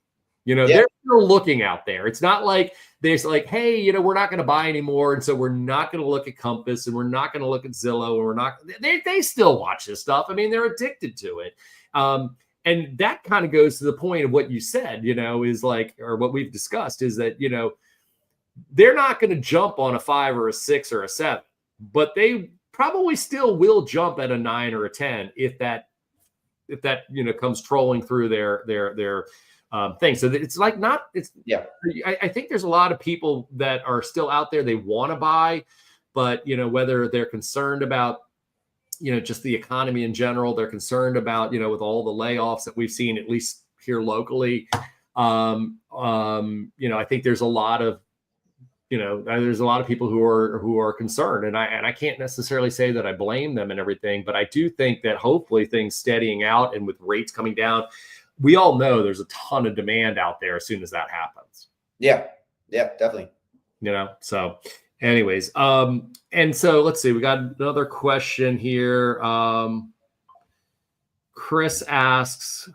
they're still looking out there. It's not like there's like, hey, we're not going to buy anymore. And so we're not going to look at Compass and we're not going to look at Zillow, and we're not, they still watch this stuff. I mean, they're addicted to it. And that kind of goes to the point of what you said, is like, or what we've discussed is that, they're not going to jump on a 5 or a 6 or a 7, but they probably still will jump at a 9 or a 10 if that comes trolling through their thing. So it's like I think there's a lot of people that are still out there. They want to buy, but whether they're concerned about just the economy in general, they're concerned about with all the layoffs that we've seen, at least here locally. I think there's a lot of there's a lot of people who are concerned, and I can't necessarily say that I blame them and everything, but I do think that hopefully things steadying out and with rates coming down, we all know there's a ton of demand out there as soon as that happens. Yeah, definitely. So anyways, and so let's see, we got another question here. Chris asks,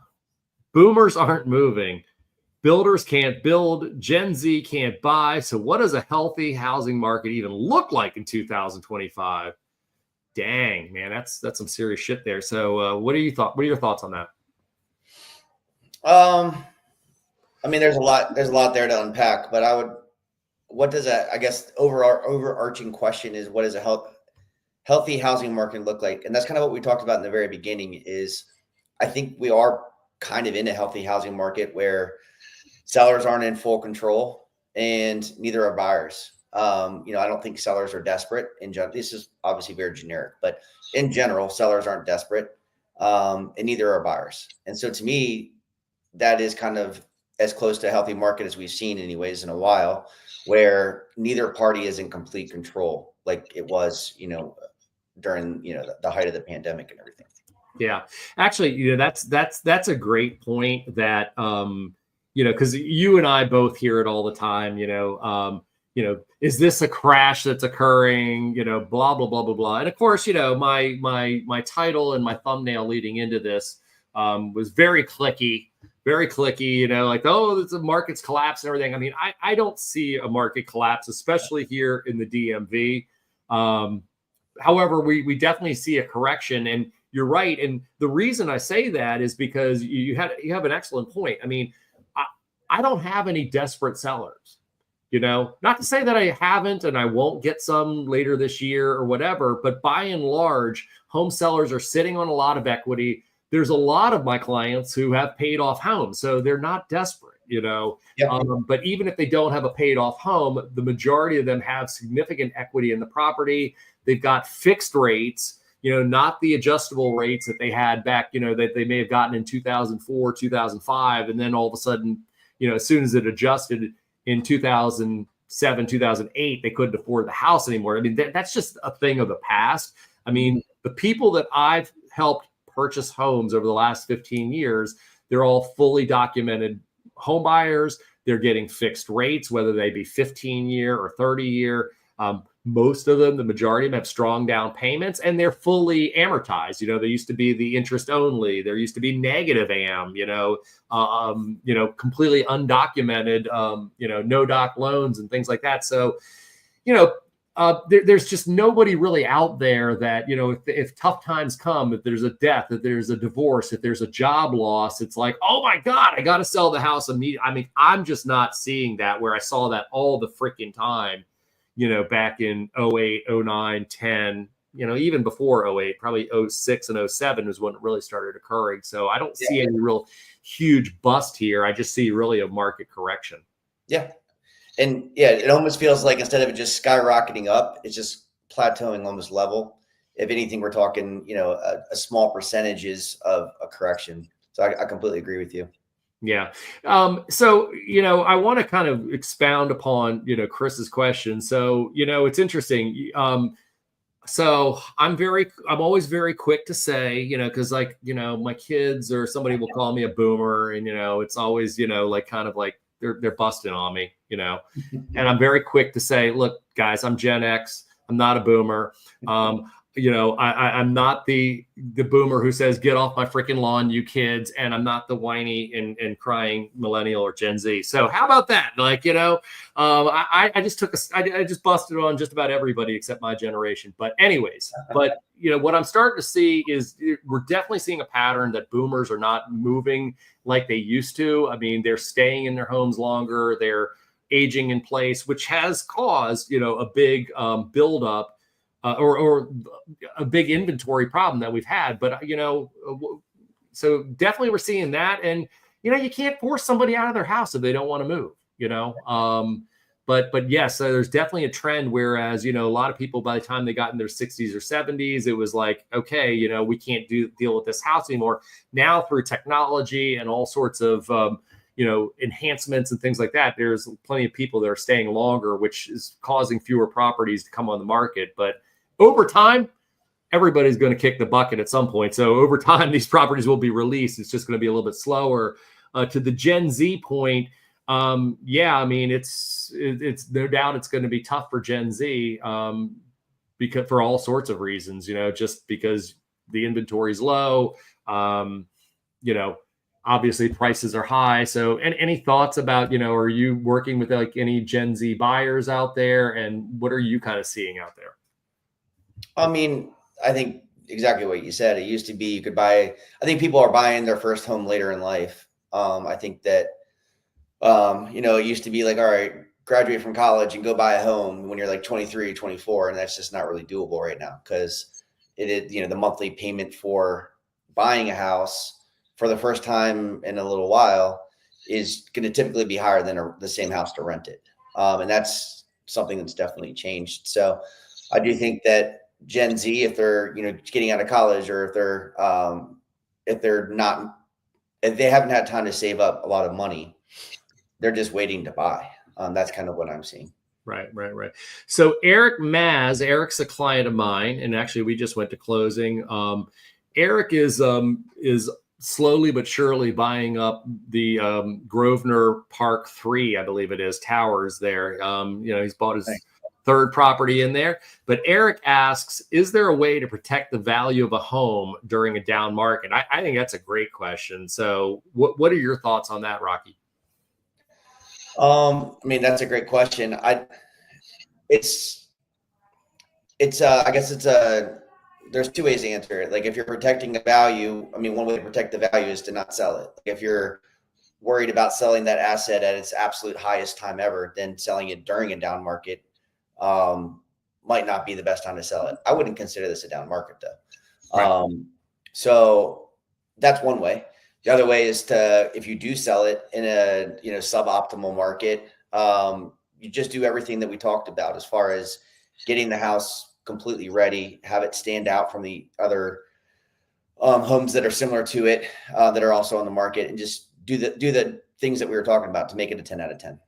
boomers aren't moving. Builders can't build, Gen Z can't buy. So what does a healthy housing market even look like in 2025? Dang, man, that's some serious shit there. So what are your thoughts on that? I mean, there's a lot there to unpack, but I guess overarching question is, what does a healthy housing market look like? And that's kind of what we talked about in the very beginning. Is I think we are kind of in a healthy housing market where sellers aren't in full control and neither are buyers. I don't think sellers are desperate in general. This is obviously very generic, but in general, sellers aren't desperate, and neither are buyers. And so to me, that is kind of as close to a healthy market as we've seen anyways in a while, where neither party is in complete control like it was, during, the height of the pandemic and everything. Yeah, actually, that's a great point that, because you and I both hear it all the time, is this a crash that's occurring, blah, blah, blah, blah, blah. And of course, my title and my thumbnail leading into this was very clicky, like, oh, the market's collapse and everything. I mean, I don't see a market collapse, especially here in the DMV. However, we definitely see a correction, and you're right. And the reason I say that is because you have an excellent point. I mean, I don't have any desperate sellers, not to say that I haven't and I won't get some later this year or whatever, but by and large, home sellers are sitting on a lot of equity. There's a lot of my clients who have paid off homes, so they're not desperate, but even if they don't have a paid off home, the majority of them have significant equity in the property. They've got fixed rates, not the adjustable rates that they had back, that they may have gotten in 2004, 2005. And then all of a sudden, as soon as it adjusted in 2007, 2008, they couldn't afford the house anymore. I mean, that's just a thing of the past. I mean, the people that I've helped purchase homes over the last 15 years, they're all fully documented home buyers. They're getting fixed rates, whether they be 15-year or 30-year. most of them, the majority of them have strong down payments and they're fully amortized. They used to be the interest only. There used to be negative AM, completely undocumented, no doc loans and things like that. So, there's just nobody really out there that, if tough times come, if there's a death, if there's a divorce, if there's a job loss, it's like, oh my God, I got to sell the house immediately. I mean, I'm just not seeing that where I saw that all the freaking time, back in 08, 09, 10, even before 08, probably 06 and 07 was when it really started occurring. So I don't see any real huge bust here. I just see really a market correction. Yeah. And it almost feels like instead of it just skyrocketing up, it's just plateauing almost level. If anything, we're talking, a small percentages of a correction. So I completely agree with you. Yeah. So, I want to kind of expound upon, Chris's question. So, it's interesting. So I'm always very quick to say, cause my kids or somebody will call me a boomer and, it's always, kind of like they're busting on me, and I'm very quick to say, look, guys, I'm Gen X. I'm not a boomer. I'm not the boomer who says, get off my freaking lawn, you kids. And I'm not the whiny and crying millennial or Gen Z. So how about that? I just busted on just about everybody except my generation. But anyways, what I'm starting to see is we're definitely seeing a pattern that boomers are not moving like they used to. I mean, they're staying in their homes longer. They're aging in place, which has caused, a big buildup. Or a big inventory problem that we've had. But, so definitely we're seeing that. And, you can't force somebody out of their house if they don't want to move, but yes, so there's definitely a trend. Whereas, a lot of people, by the time they got in their 60s or 70s, it was like, okay, we can't deal with this house anymore. Now through technology and all sorts of, enhancements and things like that, there's plenty of people that are staying longer, which is causing fewer properties to come on the market. But over time, everybody's going to kick the bucket at some point. So over time, these properties will be released. It's just going to be a little bit slower. To the Gen Z point, I mean, it's no doubt it's going to be tough for Gen Z because for all sorts of reasons, just because the inventory is low, obviously prices are high. So, and any thoughts about, are you working with any Gen Z buyers out there, and what are you kind of seeing out there? I mean, I think exactly what you said. It used to be you could buy, I think people are buying their first home later in life. I think that, it used to be like, all right, graduate from college and go buy a home when you're like 23, 24. And that's just not really doable right now because it is, the monthly payment for buying a house for the first time in a little while is going to typically be higher than the same house to rent it. And that's something that's definitely changed. So I do think that Gen Z, if they're, getting out of college, or if they haven't had time to save up a lot of money, they're just waiting to buy. That's kind of what I'm seeing. Right. So Eric's a client of mine, and actually we just went to closing. Eric is slowly but surely buying up the Grosvenor Park 3, I believe it is, towers there. He's bought his third property in there. But Eric asks, is there a way to protect the value of a home during a down market? I think that's a great question. So what are your thoughts on that, Rocky? I mean, that's a great question. I guess there's two ways to answer it. Like if you're protecting the value, I mean, one way to protect the value is to not sell it. If you're worried about selling that asset at its absolute highest time ever, then selling it during a down market might not be the best time to sell it. I wouldn't consider this a down market though. Right. So that's one way. The other way is if you do sell it in a, suboptimal market, you just do everything that we talked about as far as getting the house completely ready, have it stand out from the other homes that are similar to it, that are also on the market, and just do the things that we were talking about to make it a 10 out of 10.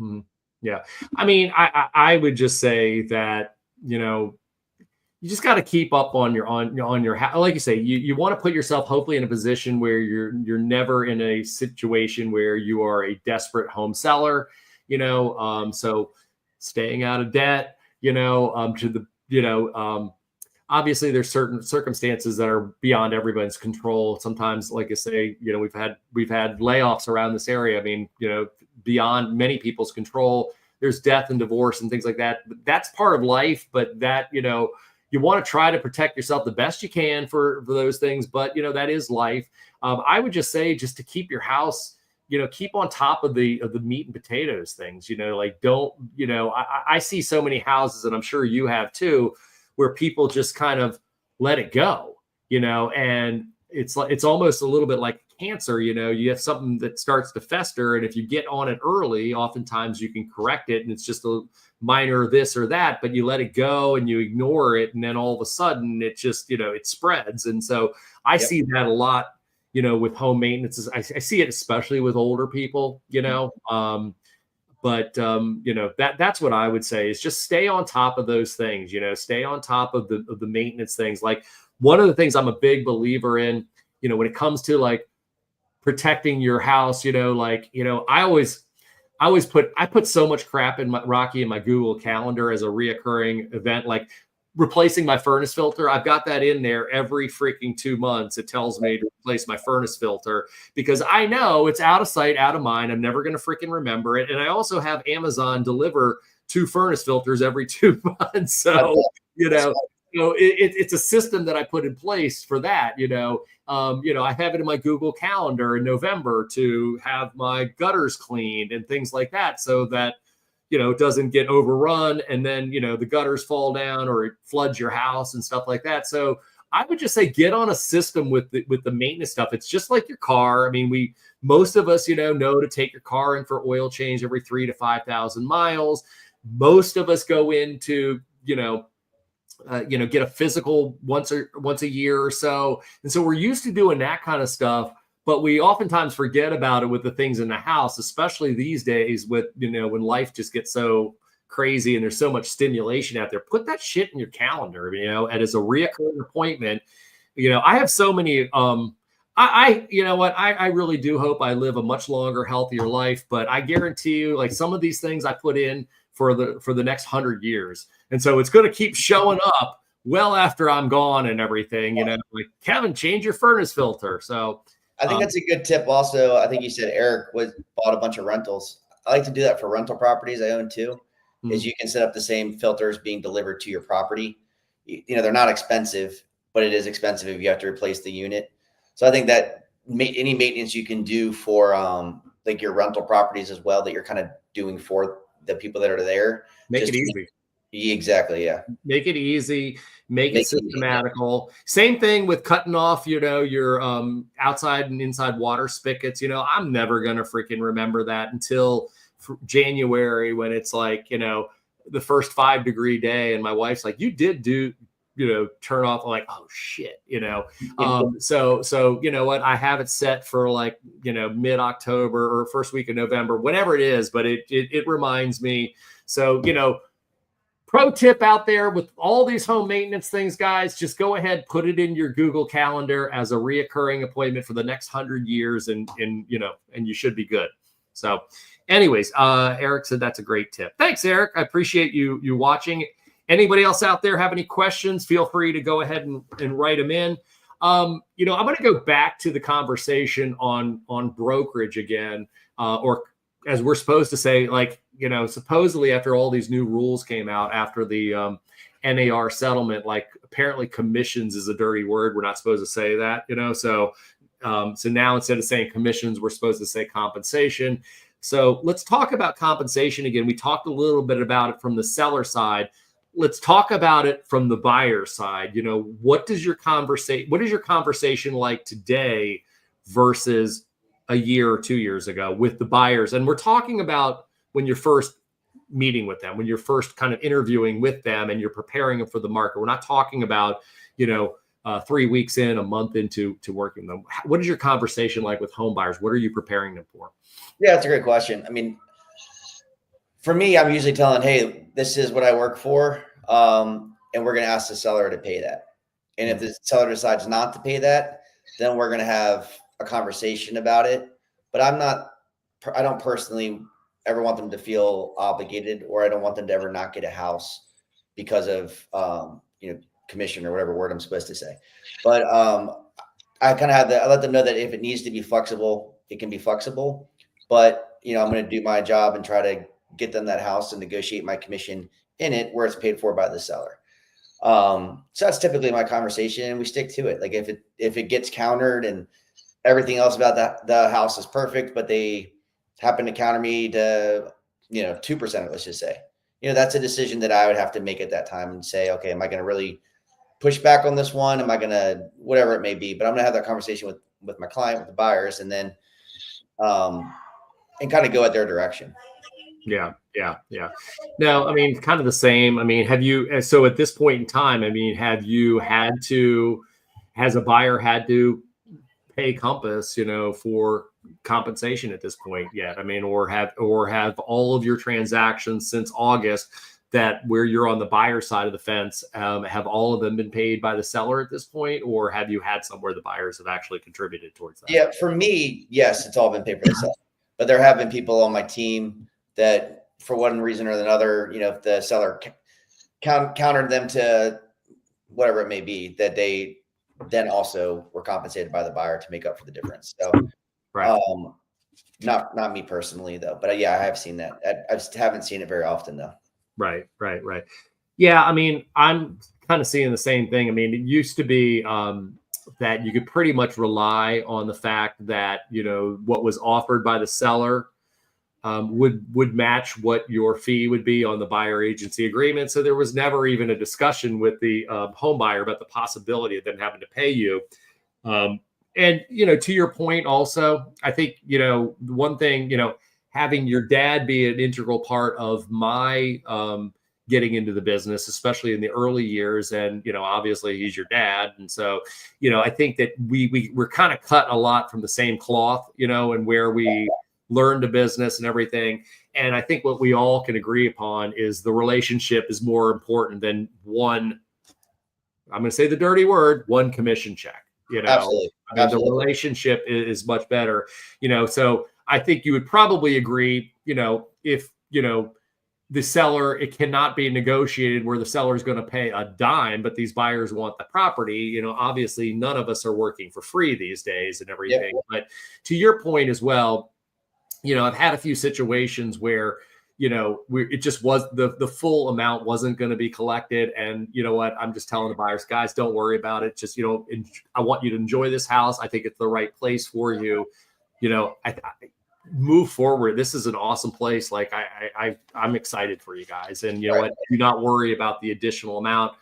Mm-hmm. Yeah. I mean, I would just say that, you just got to keep up on your like you say, you want to put yourself hopefully in a position where you're never in a situation where you are a desperate home seller, so staying out of debt, to the, obviously there's certain circumstances that are beyond everybody's control. Sometimes, like I say, we've had layoffs around this area. I mean, beyond many people's control. There's death and divorce and things like that. That's part of life, but that, you want to try to protect yourself the best you can for those things. But, that is life. I would just say, just to keep your house, keep on top of the meat and potatoes things, like don't, I see so many houses, and I'm sure you have too, where people just kind of let it go, and it's almost a little bit like cancer. You have something that starts to fester, and if you get on it early, oftentimes you can correct it, and it's just a minor this or that, but you let it go and you ignore it, and then all of a sudden it just, it spreads. And so I see that a lot, with home maintenance. I see it especially with older people, but that's what I would say, is just stay on top of those things, stay on top of the maintenance things. Like, one of the things I'm a big believer in, when it comes to like protecting your house, I put so much crap in my Google Calendar as a reoccurring event, like replacing my furnace filter. I've got that in there every freaking 2 months. It tells me to replace my furnace filter, because I know it's out of sight, out of mind. I'm never going to freaking remember it. And I also have Amazon deliver 2 furnace filters every 2 months. So, it's a system that I put in place for that. I have it in my Google Calendar in November to have my gutters cleaned and things like that, so that, it doesn't get overrun, and then, the gutters fall down or it floods your house and stuff like that. So I would just say, get on a system with the maintenance stuff. It's just like your car. I mean, most of us, know to take your car in for oil change every 3,000 to 5,000 miles. Most of us go into, get a physical once a year or so. And so we're used to doing that kind of stuff, but we oftentimes forget about it with the things in the house, especially these days with, when life just gets so crazy and there's so much stimulation out there. Put that shit in your calendar, and as a reoccurring appointment. I have so many, I really do hope I live a much longer, healthier life, but I guarantee you, like, some of these things I put in for the next 100 years. And so it's going to keep showing up well after I'm gone and everything, like, Kevin, change your furnace filter. So I think that's a good tip. Also, I think you said Eric bought a bunch of rentals. I like to do that for rental properties I own too, is you can set up the same filters being delivered to your property. They're not expensive, but it is expensive if you have to replace the unit. So I think that any maintenance you can do for like your rental properties as well, that you're kind of doing for the people that are there. Make it easy. Exactly. Yeah. Make it easy. Make it systematical. Same thing with cutting off, your outside and inside water spigots. I'm never going to freaking remember that until January, when it's like, the first 5-degree day. And my wife's like, you did do, turn off. I'm like, oh shit, so you know what? I have it set for like, mid-October or first week of November, whatever it is, but it reminds me. So, pro tip out there with all these home maintenance things, guys, just go ahead, put it in your Google Calendar as a reoccurring appointment for the next 100 years, and you should be good. So anyways, Eric said that's a great tip. Thanks, Eric. I appreciate you watching. Anybody else out there have any questions? Feel free to go ahead and write them in. I'm going to go back to the conversation on brokerage again, or as we're supposed to say, like, supposedly after all these new rules came out after the NAR settlement, like, apparently commissions is a dirty word. We're not supposed to say that, so now instead of saying commissions, we're supposed to say compensation. So let's talk about compensation again. We talked a little bit about it from the seller side. Let's talk about it from the buyer side. What is your conversation like today versus a year or 2 years ago with the buyers? And we're talking about when you're first meeting with them, when you're first kind of interviewing with them and you're preparing them for the market. We're not talking about, 3 weeks in, a month into working them. What is your conversation like with home buyers? What are you preparing them for? Yeah, that's a great question. I mean, for me, I'm usually telling, hey, this is what I work for. And we're going to ask the seller to pay that. And if the seller decides not to pay that, then we're going to have a conversation about it. But I don't personally ever want them to feel obligated, or I don't want them to ever not get a house because of, commission or whatever word I'm supposed to say. But I kind of I let them know that if it needs to be flexible, it can be flexible. But, I'm going to do my job and try to get them that house and negotiate my commission in it where it's paid for by the seller. So that's typically my conversation, and we stick to it. Like if it gets countered and everything else about the house is perfect, but they happen to counter me to, 2%, let's just say, that's a decision that I would have to make at that time and say, okay, am I going to really push back on this one? Am I going to, whatever it may be, but I'm going to have that conversation with my client, with the buyers, and then, and kind of go at their direction. Yeah. No, I mean, kind of the same. I mean, so at this point in time, I mean, has a buyer had to pay Compass, for compensation at this point yet? I mean, or have all of your transactions since August that where you're on the buyer side of the fence, have all of them been paid by the seller at this point, or have you had some where the buyers have actually contributed towards that? Yeah, for me, yes, it's all been paid for the seller, but there have been people on my team that for one reason or another, if the seller countered them to whatever it may be, that they then also were compensated by the buyer to make up for the difference. So, right. Not me personally though, but yeah, I have seen that. I just haven't seen it very often though. Right. Yeah. I mean, I'm kind of seeing the same thing. I mean, it used to be, that you could pretty much rely on the fact that, what was offered by the seller would match what your fee would be on the buyer agency agreement. So there was never even a discussion with the home buyer about the possibility of them having to pay you. And, to your point also, I think, one thing, having your dad be an integral part of my getting into the business, especially in the early years. And, obviously he's your dad. And so, I think that we're kind of cut a lot from the same cloth, and where we learned a business and everything. And I think what we all can agree upon is the relationship is more important than one, I'm going to say the dirty word, one commission check, Absolutely. I mean, the relationship is much better, so I think you would probably agree, if, the seller, it cannot be negotiated where the seller is going to pay a dime, but these buyers want the property. Obviously none of us are working for free these days and everything. Yep. But to your point as well, I've had a few situations where, it just was the full amount wasn't going to be collected. And you know what, I'm just telling the buyers, guys, don't worry about it. Just, I want you to enjoy this house. I think it's the right place for you. I move forward. This is an awesome place. Like I'm excited for you guys. And what, do not worry about the additional amount,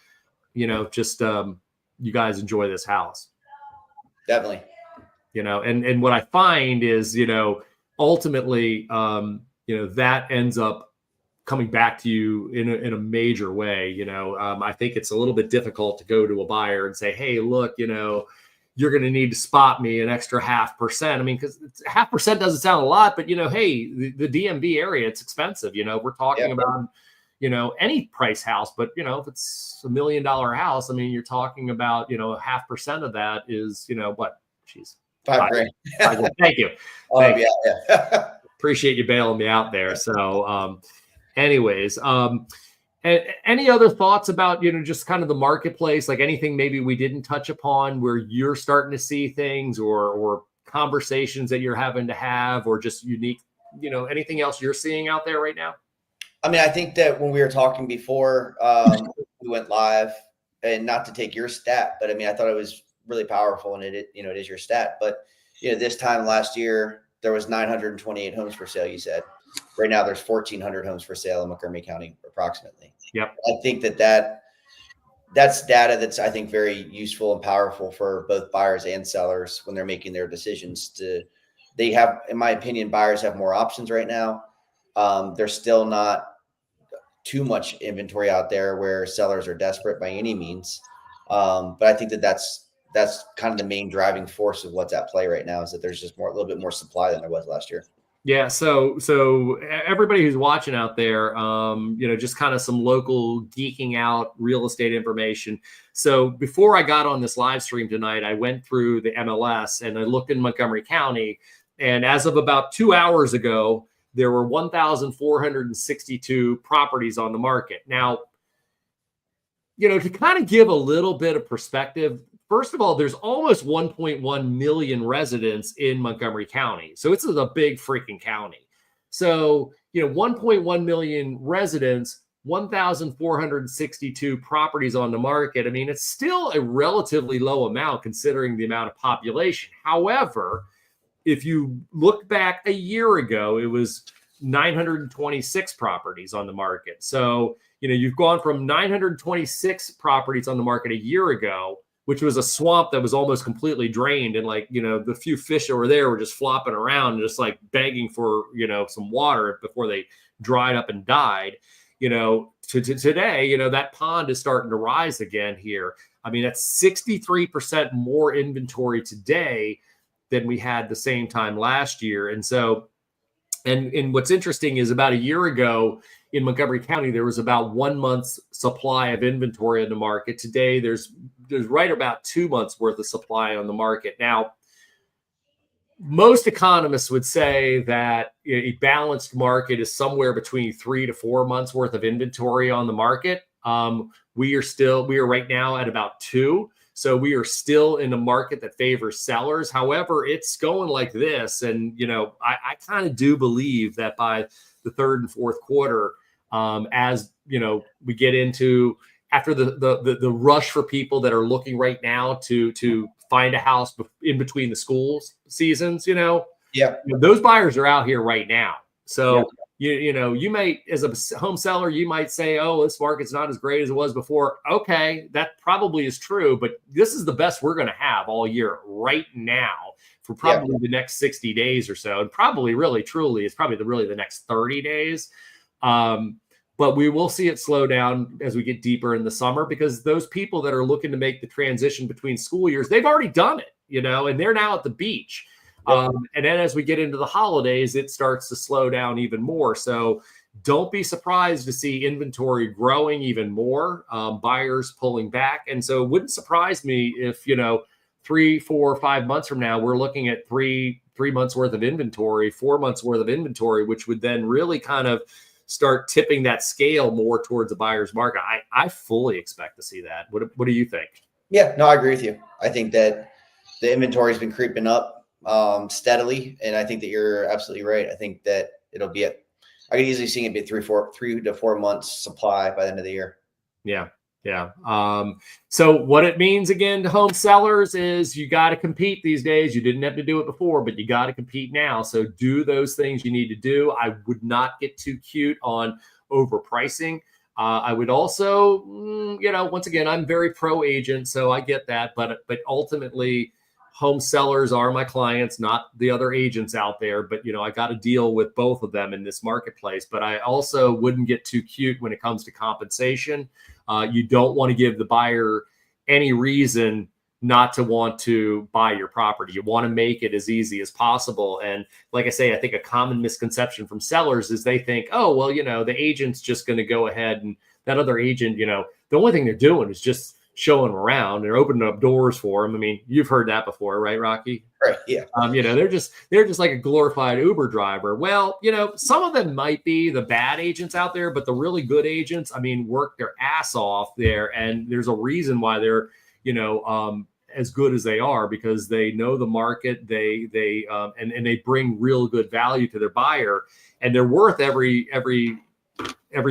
just you guys enjoy this house. Definitely. And what I find is, ultimately, that ends up coming back to you in a major way. I think it's a little bit difficult to go to a buyer and say, hey, look, you're going to need to spot me an extra 0.5%. I mean, because 0.5% doesn't sound a lot, but hey, the DMV area, it's expensive. We're talking about, any price house, but if it's $1 million house, I mean, you're talking about, 0.5% of that is, what? Jeez. $5,000. Thank you. Yeah. Appreciate you bailing me out there. So, anyways, any other thoughts about, just kind of the marketplace, like anything maybe we didn't touch upon where you're starting to see things or conversations that you're having to have, or just unique, anything else you're seeing out there right now? I mean, I think that when we were talking before we went live, and not to take your stat, but I mean, I thought it was really powerful, and it is your stat, but this time last year, there was 928 homes for sale, you said. Right now, there's 1,400 homes for sale in Montgomery County, approximately. Yep. I think that's data that's, I think, very useful and powerful for both buyers and sellers when they're making their decisions. They have, in my opinion, buyers have more options right now. There's still not too much inventory out there where sellers are desperate by any means. But I think that's kind of the main driving force of what's at play right now, is that there's just a little bit more supply than there was last year. Yeah. So everybody who's watching out there, just kind of some local geeking out real estate information. So before I got on this live stream tonight, I went through the MLS and I looked in Montgomery County, and as of about 2 hours ago, there were 1,462 properties on the market. Now, to kind of give a little bit of perspective, first of all, there's almost 1.1 million residents in Montgomery County. So it's a big freaking county. So, 1.1 million residents, 1,462 properties on the market. I mean, it's still a relatively low amount considering the amount of population. However, if you look back a year ago, it was 926 properties on the market. So, you've gone from 926 properties on the market a year ago, which was a swamp that was almost completely drained. And the few fish that were there were just flopping around, just like begging for, some water before they dried up and died. To today, that pond is starting to rise again here. I mean, that's 63% more inventory today than we had the same time last year. And so, and what's interesting is about a year ago in Montgomery County, there was about 1 month's supply of inventory on the market. Today, there's right about 2 months worth of supply on the market. Now, most economists would say that a balanced market is somewhere between 3 to 4 months worth of inventory on the market. We are right now at about 2. So we are still in a market that favors sellers. However, it's going like this. And, I kind of do believe that by the third and fourth quarter, as, we get into after the rush for people that are looking right now to find a house in between the schools seasons, those buyers are out here right now. So, you might, as a home seller, you might say, oh, this market's not as great as it was before. Okay, that probably is true, but this is the best we're going to have all year right now for probably the next 60 days or so. And probably really, truly, it's probably really the next 30 days. But we will see it slow down as we get deeper in the summer, because those people that are looking to make the transition between school years, they've already done it, and they're now at the beach. And then as we get into the holidays, it starts to slow down even more. So don't be surprised to see inventory growing even more, buyers pulling back. And so it wouldn't surprise me if, 3, 4, 5 months from now, we're looking at three months worth of inventory, 4 months worth of inventory, which would then really kind of start tipping that scale more towards the buyer's market. I fully expect to see that. What do you think? Yeah, no, I agree with you. I think that the inventory has been creeping up steadily, and I think that you're absolutely right. I think that it'll be I could easily see it be 3 to 4 months supply by the end of the year. Yeah. So what it means again to home sellers is you got to compete these days. You didn't have to do it before, but you got to compete now. So do those things you need to do. I would not get too cute on overpricing. I would also, once again, I'm very pro agent, so I get that, but ultimately, home sellers are my clients, not the other agents out there. But, I got to deal with both of them in this marketplace. But I also wouldn't get too cute when it comes to compensation. You don't want to give the buyer any reason not to want to buy your property. You want to make it as easy as possible. And like I say, I think a common misconception from sellers is they think, oh, well, the agent's just going to go ahead, and that other agent, the only thing they're doing is just showing them around. They're opening up doors for them. I mean, you've heard that before, right, Rocky? Right. Yeah. They're just like a glorified Uber driver. Well, some of them might be the bad agents out there, but the really good agents, work their ass off there. And there's a reason why they're, as good as they are, because they know the market. They bring real good value to their buyer, and they're worth every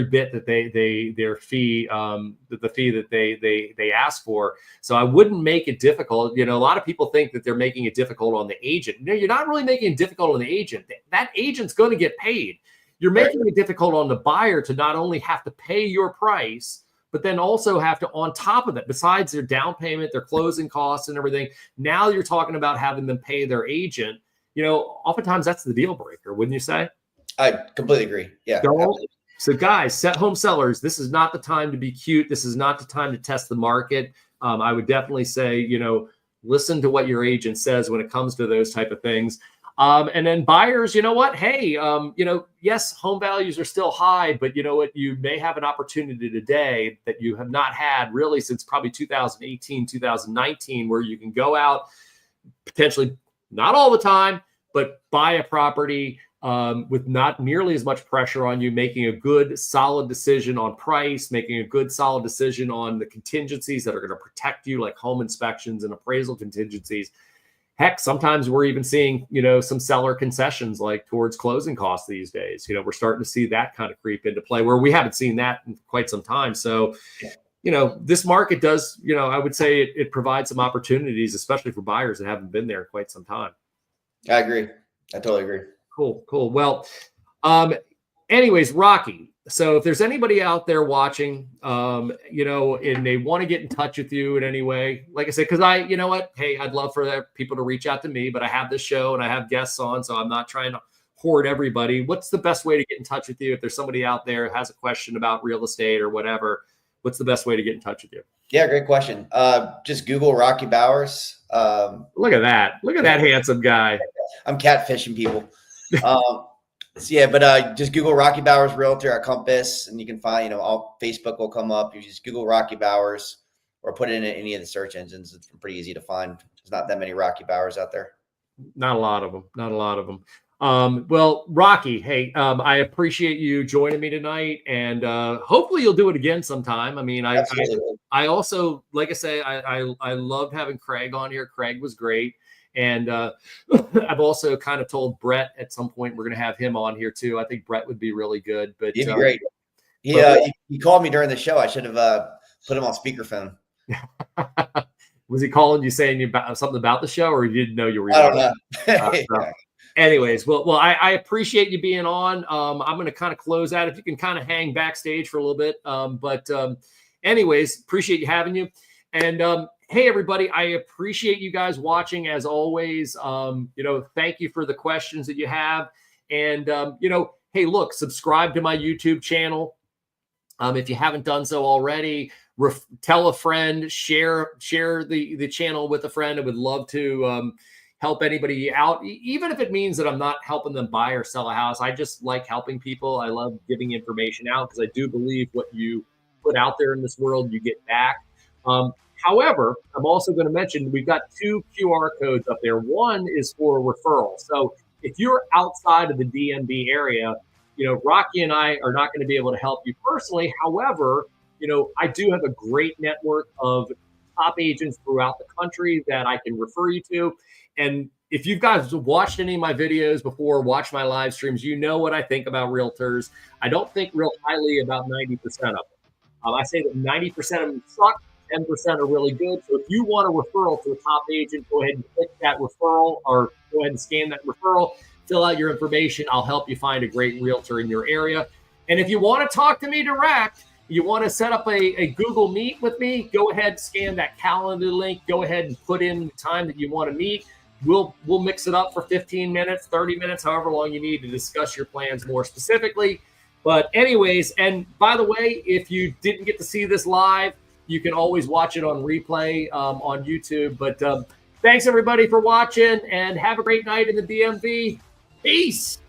bit that their fee, the fee that they ask for. So I wouldn't make it difficult. A lot of people think that they're making it difficult on the agent. No, you're not really making it difficult on the agent. That agent's going to get paid. You're making it difficult on the buyer to not only have to pay your price, but then also have to, on top of it, besides their down payment, their closing costs and everything, now you're talking about having them pay their agent. Oftentimes that's the deal breaker, wouldn't you say? I completely agree. Yeah. So guys, home sellers, this is not the time to be cute. This is not the time to test the market. I would definitely say, listen to what your agent says when it comes to those type of things. And then buyers, you know what? Hey, yes, home values are still high, but you know what? You may have an opportunity today that you have not had really since probably 2018, 2019, where you can go out potentially, not all the time, but buy a property with not nearly as much pressure on you, making a good, solid decision on price, making a good, solid decision on the contingencies that are going to protect you, like home inspections and appraisal contingencies. Heck, sometimes we're even seeing, some seller concessions like towards closing costs these days. We're starting to see that kind of creep into play where we haven't seen that in quite some time. So, this market does, I would say it provides some opportunities, especially for buyers that haven't been there in quite some time. I agree. I totally agree. Cool. Well, anyways, Rocky. So if there's anybody out there watching, and they want to get in touch with you in any way, like I said, because I'd love for people to reach out to me, but I have this show and I have guests on, so I'm not trying to hoard everybody. What's the best way to get in touch with you? If there's somebody out there who has a question about real estate or whatever, what's the best way to get in touch with you? Yeah, great question. Just Google Rocky Bowers. Look at that. Look at that handsome guy. I'm catfishing people. Just Google Rocky Bowers Realtor at Compass, and you can find, all Facebook will come up. You just Google Rocky Bowers or put it in any of the search engines. It's pretty easy to find. There's not that many Rocky Bowers out there. Not a lot of them. Well, Rocky, hey, I appreciate you joining me tonight, and hopefully you'll do it again sometime. I mean, I also, like I say, I loved having Craig on here. Craig was great. And I've also kind of told Brett at some point we're going to have him on here too. I think Brett would be really good. But he'd be great. He called me during the show. I should have put him on speakerphone. Was he calling you saying something about the show, or you didn't know you were? I don't know. Anyways, well, I appreciate you being on. I'm going to kind of close out if you can kind of hang backstage for a little bit. Anyways, appreciate you having you. And hey, everybody, I appreciate you guys watching as always. Thank you for the questions that you have. And, hey, look, subscribe to my YouTube channel. If you haven't done so already, tell a friend, share the channel with a friend. I would love to help anybody out, even if it means that I'm not helping them buy or sell a house. I just like helping people. I love giving information out because I do believe what you put out there in this world, you get back. However, I'm also going to mention we've got 2 QR codes up there. One is for referral. So if you're outside of the DMV area, Rocky and I are not going to be able to help you personally. However, I do have a great network of top agents throughout the country that I can refer you to. And if you guys watched any of my videos before, watched my live streams, you know what I think about realtors. I don't think real highly about 90% of them. I say that 90% of them suck. 10% are really good. So if you want a referral to a top agent, go ahead and click that referral or go ahead and scan that referral, fill out your information. I'll help you find a great realtor in your area. And if you want to talk to me direct, you want to set up a Google Meet with me, go ahead, scan that calendar link, go ahead and put in the time that you want to meet. We'll mix it up for 15 minutes, 30 minutes, however long you need to discuss your plans more specifically. But anyways, and by the way, if you didn't get to see this live, you can always watch it on replay on YouTube. But thanks, everybody, for watching, and have a great night in the DMV. Peace.